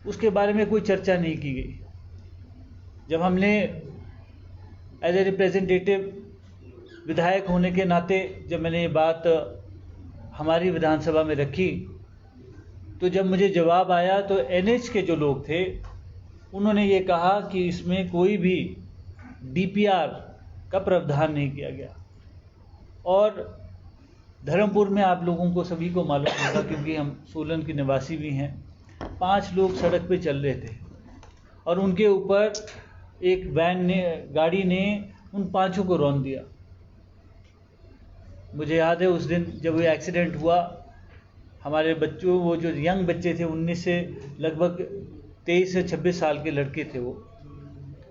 उसके बारे में कोई चर्चा नहीं की गई। जब हमने एज ए रिप्रेजेंटेटिव विधायक होने के नाते जब मैंने ये बात हमारी विधानसभा में रखी, तो जब मुझे जवाब आया तो एनएच के जो लोग थे उन्होंने ये कहा कि इसमें कोई भी डीपीआर का प्रावधान नहीं किया गया। और धर्मपुर में आप लोगों को सभी को मालूम होगा, क्योंकि हम सोलन के निवासी भी हैं, 5 लोग सड़क पे चल रहे थे और उनके ऊपर एक गाड़ी ने उन 5 को रौंद दिया। मुझे याद है उस दिन जब ये एक्सीडेंट हुआ, हमारे बच्चों, वो जो यंग बच्चे थे 19 से लगभग 23 से 26 साल के लड़के थे, वो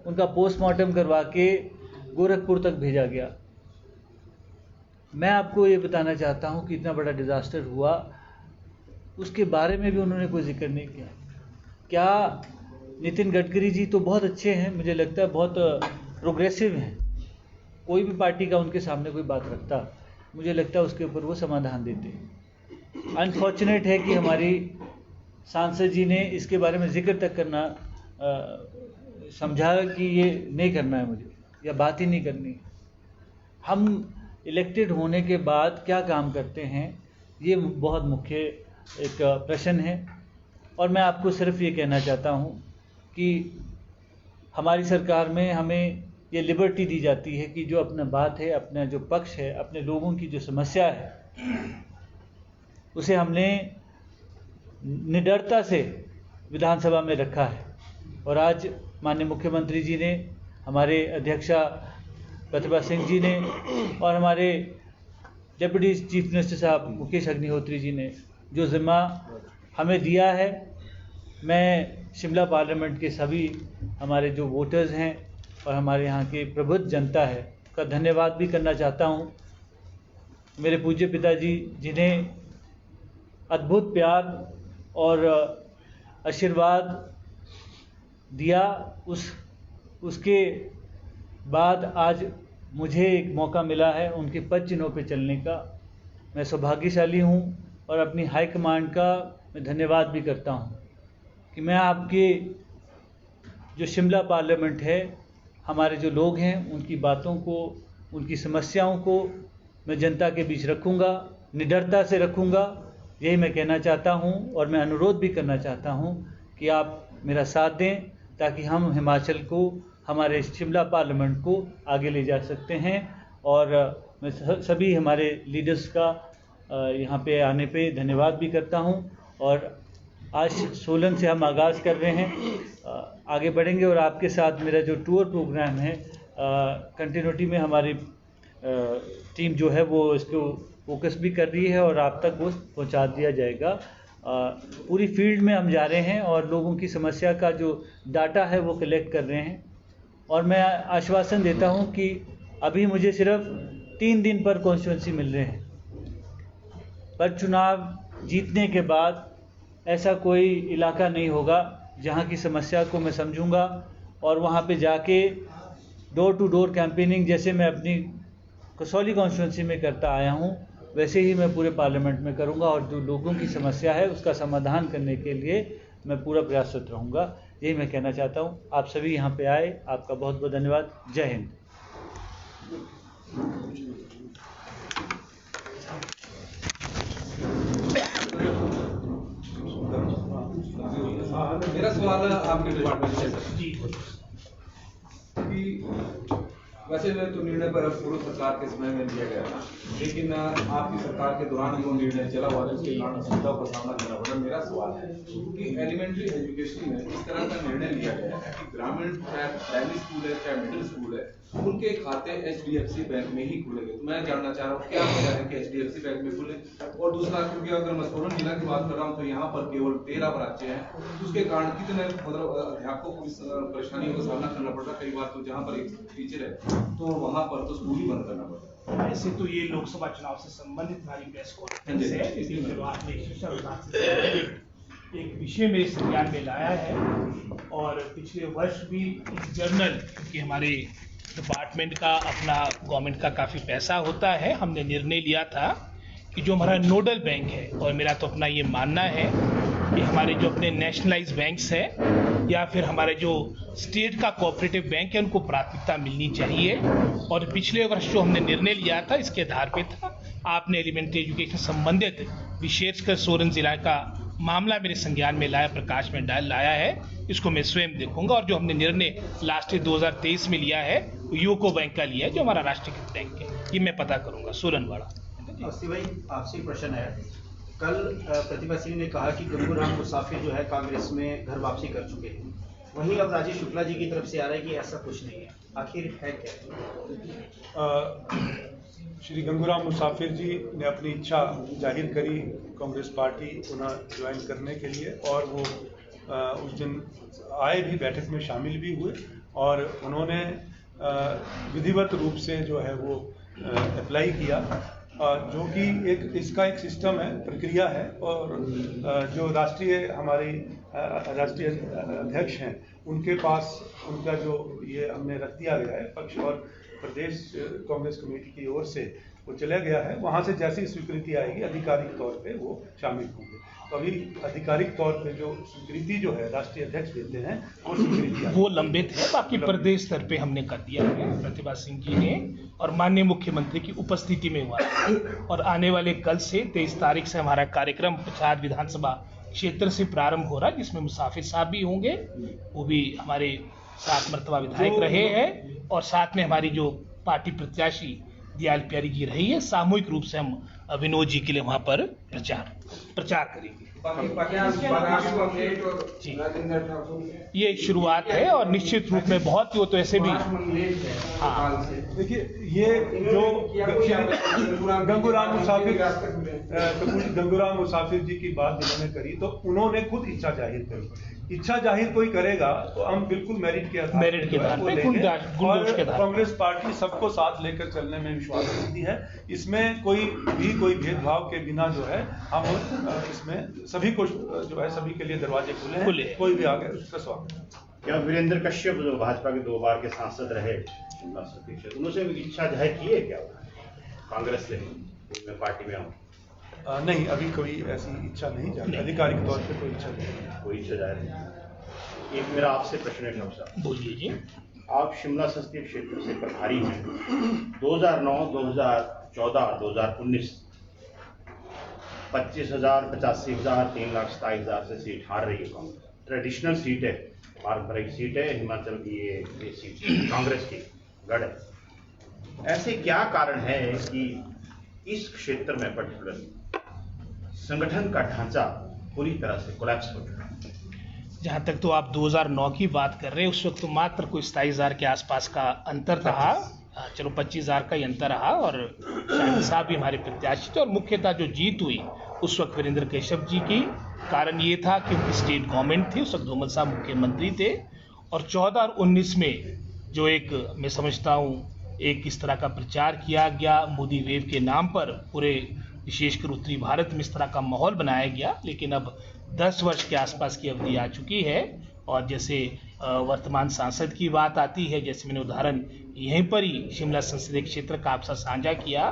उनका पोस्टमार्टम करवा के गोरखपुर तक भेजा गया। मैं आपको ये बताना चाहता हूँ कि इतना बड़ा डिज़ास्टर हुआ, उसके बारे में भी उन्होंने कोई जिक्र नहीं किया। क्या नितिन गडकरी जी तो बहुत अच्छे हैं, मुझे लगता है बहुत प्रोग्रेसिव हैं, कोई भी पार्टी का उनके सामने कोई बात रखता, मुझे लगता है उसके ऊपर वो समाधान देते। अनफॉर्चुनेट है कि हमारी सांसद जी ने इसके बारे में जिक्र तक करना समझा कि ये नहीं करना है मुझे, या बात ही नहीं करनी। हम इलेक्टेड होने के बाद क्या काम करते हैं, ये बहुत मुख्य एक प्रश्न है। और मैं आपको सिर्फ ये कहना चाहता हूँ कि हमारी सरकार में हमें ये लिबर्टी दी जाती है कि जो अपना बात है, अपना जो पक्ष है, अपने लोगों की जो समस्या है, उसे हमने निडरता से विधानसभा में रखा है। और आज माननीय मुख्यमंत्री जी ने, हमारे अध्यक्षा प्रतिभा सिंह जी ने और हमारे डिप्टी चीफ मिनिस्टर साहब मुकेश अग्निहोत्री जी ने जो जिम्मा हमें दिया है, मैं शिमला पार्लियामेंट के सभी हमारे जो वोटर्स हैं और हमारे यहाँ के प्रबुद्ध जनता है का धन्यवाद भी करना चाहता हूँ। मेरे पूज्य पिताजी जिन्हें अद्भुत प्यार और आशीर्वाद दिया, उसके बाद आज मुझे एक मौका मिला है उनके पद चिन्हों पे चलने का। मैं सौभाग्यशाली हूँ और अपनी हाई कमांड का मैं धन्यवाद भी करता हूँ कि मैं आपके जो शिमला पार्लियामेंट है, हमारे जो लोग हैं, उनकी बातों को, उनकी समस्याओं को मैं जनता के बीच रखूँगा, निडरता से रखूँगा। यही मैं कहना चाहता हूँ और मैं अनुरोध भी करना चाहता हूँ कि आप मेरा साथ दें ताकि हम हिमाचल को, हमारे शिमला पार्लियामेंट को आगे ले जा सकते हैं। और मैं सभी हमारे लीडर्स का यहाँ पे आने पे धन्यवाद भी करता हूँ। और आज सोलन से हम आगाज़ कर रहे हैं, आगे बढ़ेंगे और आपके साथ मेरा जो टूर प्रोग्राम है, कंटिन्यूटी में हमारी टीम जो है वो इसको फोकस भी कर रही है और आप तक वो पहुंचा दिया जाएगा। पूरी फील्ड में हम जा रहे हैं और लोगों की समस्या का जो डाटा है वो कलेक्ट कर रहे हैं। और मैं आश्वासन देता हूं कि अभी मुझे सिर्फ 3 दिन पर कॉन्स्टिट्यूंसी मिल रहे हैं, पर चुनाव जीतने के बाद ऐसा कोई इलाका नहीं होगा जहां की समस्या को मैं समझूंगा और वहां पे जाके डोर टू डोर कैंपेनिंग जैसे मैं अपनी कसौली कॉन्स्टिट्यूंसी में करता आया हूं, वैसे ही मैं पूरे पार्लियामेंट में करूंगा और जो लोगों की समस्या है उसका समाधान करने के लिए मैं पूरा प्रयासरत रहूंगा। यही मैं कहना चाहता हूं। आप सभी यहाँ पे आए, आपका बहुत बहुत धन्यवाद। जय हिंद। मेरा सवाल है आपके डिपार्टमेंट से कि वैसे तो निर्णय पर पूर्व सरकार के समय में लिया गया था, लेकिन आपकी सरकार के दौरान जो निर्णय चला हुआ है उसके कारण असुविधाओं का सामना करना पड़ा। मेरा सवाल है कि एलिमेंट्री एजुकेशन में इस तरह का निर्णय लिया गया है कि ग्रामीण चाहे प्राइमरी स्कूल है चाहे मिडिल स्कूल है, उनके खाते HDFC बैंक में ही खुलेंगे। तो मैं जानना चाह रहा हूँ क्या वजह है कि HDFC बैंक में खुले। और दूसरा, क्योंकि अगर मैं सोलन जिला की बात कर रहा हूँ तो यहाँ पर केवल 13 बच्चे हैं, तो उसके कारण कितने मतलब अध्यापकों को इस परेशानियों का सामना करना पड़ रहा है। कई बार तो जहाँ पर एक टीचर है तो वहाँ पर तो स्कूल ही बंद करना पड़ता है। ऐसे तो ये लोकसभा चुनाव से संबंधित हमारी प्रेस कॉन्फ्रेंस है, इसलिए चलो आपने शिक्षा विभाग से एक विषय मेरे संज्ञान में लाया है। और पिछले वर्ष भी इस जर्नल, क्योंकि हमारे डिपार्टमेंट का अपना गवर्नमेंट का काफ़ी पैसा होता है, हमने निर्णय लिया था कि जो हमारा नोडल बैंक है, और मेरा तो अपना ये मानना है कि हमारे जो अपने नेशनलाइज बैंक्स हैं या फिर हमारे जो स्टेट का कोऑपरेटिव बैंक है, उनको प्राथमिकता मिलनी चाहिए। और पिछले वर्ष जो हमने निर्णय लिया था इसके आधार पे था। आपने एलिमेंट्री एजुकेशन संबंधित विशेषकर सोलन जिला का मामला मेरे संज्ञान में लाया, प्रकाश में लाया है, इसको मैं स्वयं देखूंगा। और जो हमने निर्णय लास्ट 2023 में लिया है वो यूको बैंक का लिया है, जो हमारा राष्ट्रीयकृत बैंक है, ये मैं पता करूंगा सोलन वाला। अस्सी भाई, आपसे प्रश्न है। कल प्रतिभा सिंह ने कहा कि गंगूराम मुसाफिर जो है कांग्रेस में घर वापसी कर चुके हैं, वहीं अब राजीव शुक्ला जी की तरफ से आ रहा है कि ऐसा कुछ नहीं है, आखिर है क्या? श्री गंगूराम मुसाफिर जी ने अपनी इच्छा जाहिर करी कांग्रेस पार्टी उन्हें ज्वाइन करने के लिए, और वो उस दिन आए भी, बैठक में शामिल भी हुए और उन्होंने विधिवत रूप से जो है वो अप्लाई किया, जो कि इसका एक सिस्टम है, प्रक्रिया है। और जो हमारी राष्ट्रीय अध्यक्ष हैं उनके पास उनका जो ये हमने रख दिया गया है, पक्ष और प्रदेश कांग्रेस कमेटी की ओर से वो चला गया है। वहाँ से जैसी स्वीकृति आएगी आधिकारिक तौर पे वो शामिल होंगे। तो अभी आधिकारिक तौर पे जो स्वीकृति जो है राष्ट्रीय अध्यक्ष देते हैं वो स्वीकृति वो लंबित है, बाकी प्रदेश स्तर पे हमने कर दिया है। प्रतिभा सिंह जी ने और माननीय मुख्यमंत्री की उपस्थिति में हुआ है। और आने वाले कल से 23 तारीख से हमारा कार्यक्रम पचास विधानसभा क्षेत्र से प्रारंभ हो रहा है, जिसमें मुसाफिर साहब भी होंगे, वो भी हमारे 7 मर्तबा विधायक रहे हैं, और साथ में हमारी जो पार्टी प्रत्याशी दयाल प्यारी जी रही है। सामूहिक रूप से हम विनोद जी के लिए वहाँ पर प्रचार करेंगे। ये शुरुआत है और निश्चित रूप में बहुत ही, वो तो ऐसे भी हाँ। देखिए, ये जो गंगूराम मुसाफिर जी की बात जिन्होंने करी, तो उन्होंने खुद इच्छा जाहिर करी। इच्छा जाहिर कोई करेगा तो हम बिल्कुल मेरिट के आधार पर और कांग्रेस पार्टी सबको साथ लेकर चलने में विश्वास रखती है। इसमें कोई भेदभाव के बिना जो है हम इसमें सभी को जो है, सभी के लिए दरवाजे खुले हैं, कोई भी आ गया उसका स्वागत। क्या वीरेंद्र कश्यप जो भाजपा के 2 बार के सांसद रहे, उन्होंने इच्छा जाहिर की है क्या कांग्रेस से मैं पार्टी में आऊँ? नहीं, अभी कोई ऐसी इच्छा नहीं जाती, आधिकारिक तौर पे कोई इच्छा नहीं। कोई इच्छा जाहिर नहीं। एक मेरा आपसे प्रश्न है डॉक्टर साहब। बोलिए जी। आप शिमला संसदीय क्षेत्र से प्रभारी हैं। 2009, 2014, 2019 25,000, 85,000, 3,27,000 से सीट हार रही है कांग्रेस। ट्रेडिशनल सीट है, पारंपरिक सीट है, हिमाचल की ये सीट कांग्रेस की गढ़ है। ऐसे क्या कारण है कि इस क्षेत्र में पर्टिकुलर संगठन का ढांचा पूरी तरह से कोलैप्स हो चुका है? जहाँ तक तो आप 2009 की बात कर रहे हैं, उस वक्त तो मात्र कोई 27,000 के आसपास का अंतर रहा। चलो 25,000 का ही अंतर रहा और शाहिद साहब भी हमारे प्रत्याशी थे और मुख्यतः जो जीत हुई उस वक्त वीरेंद्र कश्यप जी की। कारण ये था कि उनकी स्टेट गवर्नमेंट थी, उस वक्त धूमल साहब मुख्यमंत्री थे और 14 और 19 में जो एक मैं समझता हूँ एक इस तरह का प्रचार किया गया मोदी वेव के नाम पर, पूरे विशेषकर उत्तरी भारत में इस तरह का माहौल बनाया गया। लेकिन अब 10 वर्ष के आसपास की अवधि आ चुकी है और जैसे वर्तमान सांसद की बात आती है, जैसे मैंने उदाहरण यहीं पर ही शिमला संसदीय क्षेत्र का आपसे साझा किया,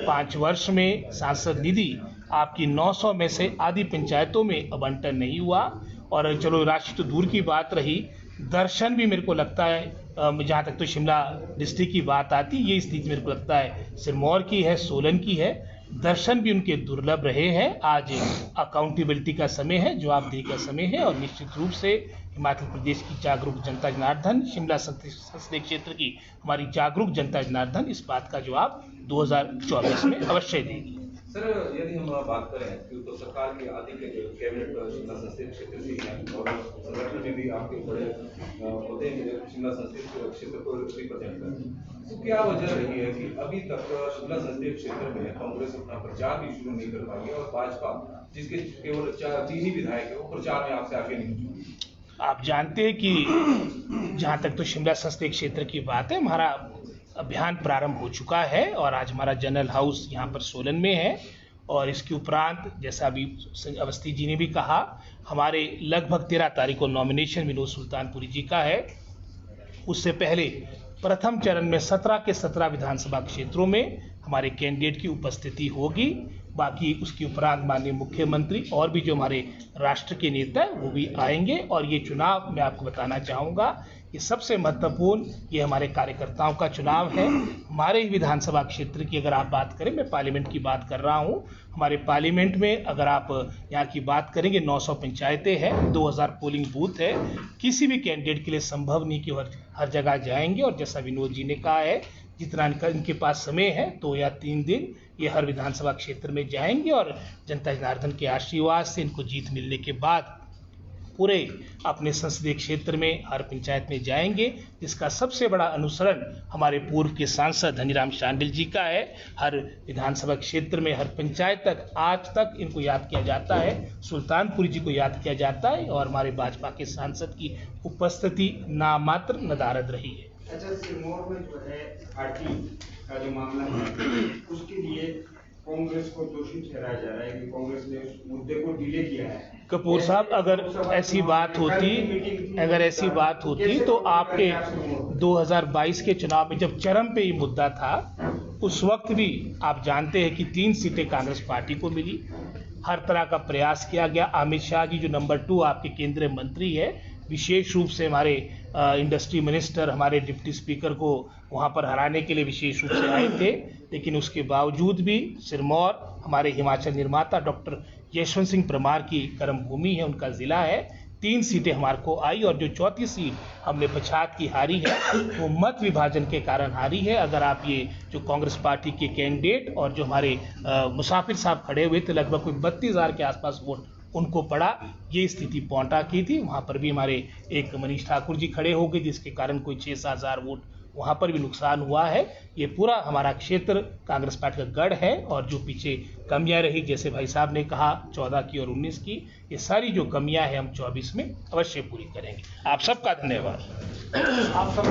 5 वर्ष में सांसद निधि आपकी 900 में से आधी पंचायतों में आवंटन नहीं हुआ। और चलो राशि तो दूर की बात रही, दर्शन भी मेरे को लगता है, जहाँ तक तो शिमला डिस्ट्रिक्ट की बात आती है, ये स्थिति मेरे को लगता है सिरमौर की है, सोलन की है, दर्शन भी उनके दुर्लभ रहे हैं। आज अकाउंटेबिलिटी का समय है, जवाबदेही का समय है और निश्चित रूप से हिमाचल प्रदेश की जागरूक जनता जनार्दन, शिमला संसदीय क्षेत्र की हमारी जागरूक जनता जनार्दन इस बात का जवाब 2024 में अवश्य देगी। सर, यदि हम बात करें कि उत्तर सरकार की आदि के कैबिनेट शिमला संसदीय क्षेत्र से ही है और संगठन में भी आपके बड़े होते हैं शिमला संसदीय क्षेत्र को रिप्रेजेंट करते हैं, तो क्या वजह रही है कि अभी तक शिमला संसदीय क्षेत्र में कांग्रेस अपना प्रचार भी शुरू नहीं कर पाई है और भाजपा जिसके केवल 3 ही विधायक है वो प्रचार में आपसे आगे नहीं जुड़ी? आप जानते हैं कि जहाँ तक तो शिमला संसदीय क्षेत्र की बात है, हमारा अभियान प्रारंभ हो चुका है और आज हमारा जनरल हाउस यहाँ पर सोलन में है और इसके उपरांत जैसा अभी अवस्थी जी ने भी कहा, हमारे लगभग 13 तारीख को नॉमिनेशन विनोद सुल्तानपुरी जी का है। उससे पहले प्रथम चरण में 17 के 17 विधानसभा क्षेत्रों में हमारे कैंडिडेट की उपस्थिति होगी। बाकी उसके उपरांत माननीय मुख्यमंत्री और भी जो हमारे राष्ट्र के नेता हैं वो भी आएंगे और ये चुनाव मैं आपको बताना चाहूँगा ये सबसे महत्वपूर्ण, ये हमारे कार्यकर्ताओं का चुनाव है। हमारे ही विधानसभा क्षेत्र की अगर आप बात करें, मैं पार्लियामेंट की बात कर रहा हूँ, हमारे पार्लियामेंट में अगर आप यहाँ की बात करेंगे 900 पंचायतें हैं, 2000 पोलिंग बूथ है। किसी भी कैंडिडेट के लिए संभव नहीं कि हर जगह जाएंगे और जैसा विनोद जी ने कहा है जितना इनके पास समय है 2 या 3 दिन ये हर विधानसभा क्षेत्र में जाएंगे और जनता जनार्दन के आशीर्वाद से इनको जीत मिलने के बाद पूरे अपने संसदीय क्षेत्र में हर पंचायत में जाएंगे, जिसका सबसे बड़ा अनुसरण हमारे पूर्व के सांसद धनीराम शांडिल जी का है। हर विधानसभा क्षेत्र में हर पंचायत तक आज तक इनको याद किया जाता है, सुल्तानपुरी जी को याद किया जाता है और हमारे भाजपा के सांसद की उपस्थिति नामात्र नदारद रही है। अच्छा, सिरमौर में जो है आरटी का जो मामला है उसके लिए कांग्रेस को दोषी ठहराया जा रहा है कि कांग्रेस ने उस मुद्दे को डिले किया है। कपूर साहब, अगर ऐसी बात होती तो आपके 2022 के चुनाव में जब चरम पे ये मुद्दा था उस वक्त भी आप जानते हैं कि 3 सीटें कांग्रेस पार्टी को मिली। हर तरह का प्रयास किया गया। अमित शाह जी जो नंबर 2 आपके केंद्रीय मंत्री है, विशेष रूप से हमारे इंडस्ट्री मिनिस्टर हमारे डिप्टी स्पीकर को वहां पर हराने के लिए विशेष रूप से आए थे, लेकिन उसके बावजूद भी सिरमौर हमारे हिमाचल निर्माता डॉक्टर यशवंत सिंह परमार की कर्मभूमि है, उनका जिला है। 3 सीटें हमारे को आई और जो 4थी सीट हमने पछात की हारी है वो मत विभाजन के कारण हारी है। अगर आप ये जो कांग्रेस पार्टी के कैंडिडेट और जो हमारे मुसाफिर साहब खड़े हुए थे, लगभग कोई 32,000 के आसपास वोट उनको पड़ा, ये स्थिति पौंटा की थी। वहाँ पर भी हमारे एक मनीष ठाकुर जी खड़े हो गए, जिसके कारण कोई 6-7 हज़ार वोट वहाँ पर भी नुकसान हुआ है। ये पूरा हमारा क्षेत्र कांग्रेस पार्टी का गढ़ है और जो पीछे कमियां रही, जैसे भाई साहब ने कहा 14 की और 19 की, ये सारी जो कमियां हैं हम 24 में अवश्य पूरी करेंगे। आप सबका धन्यवाद। आप सब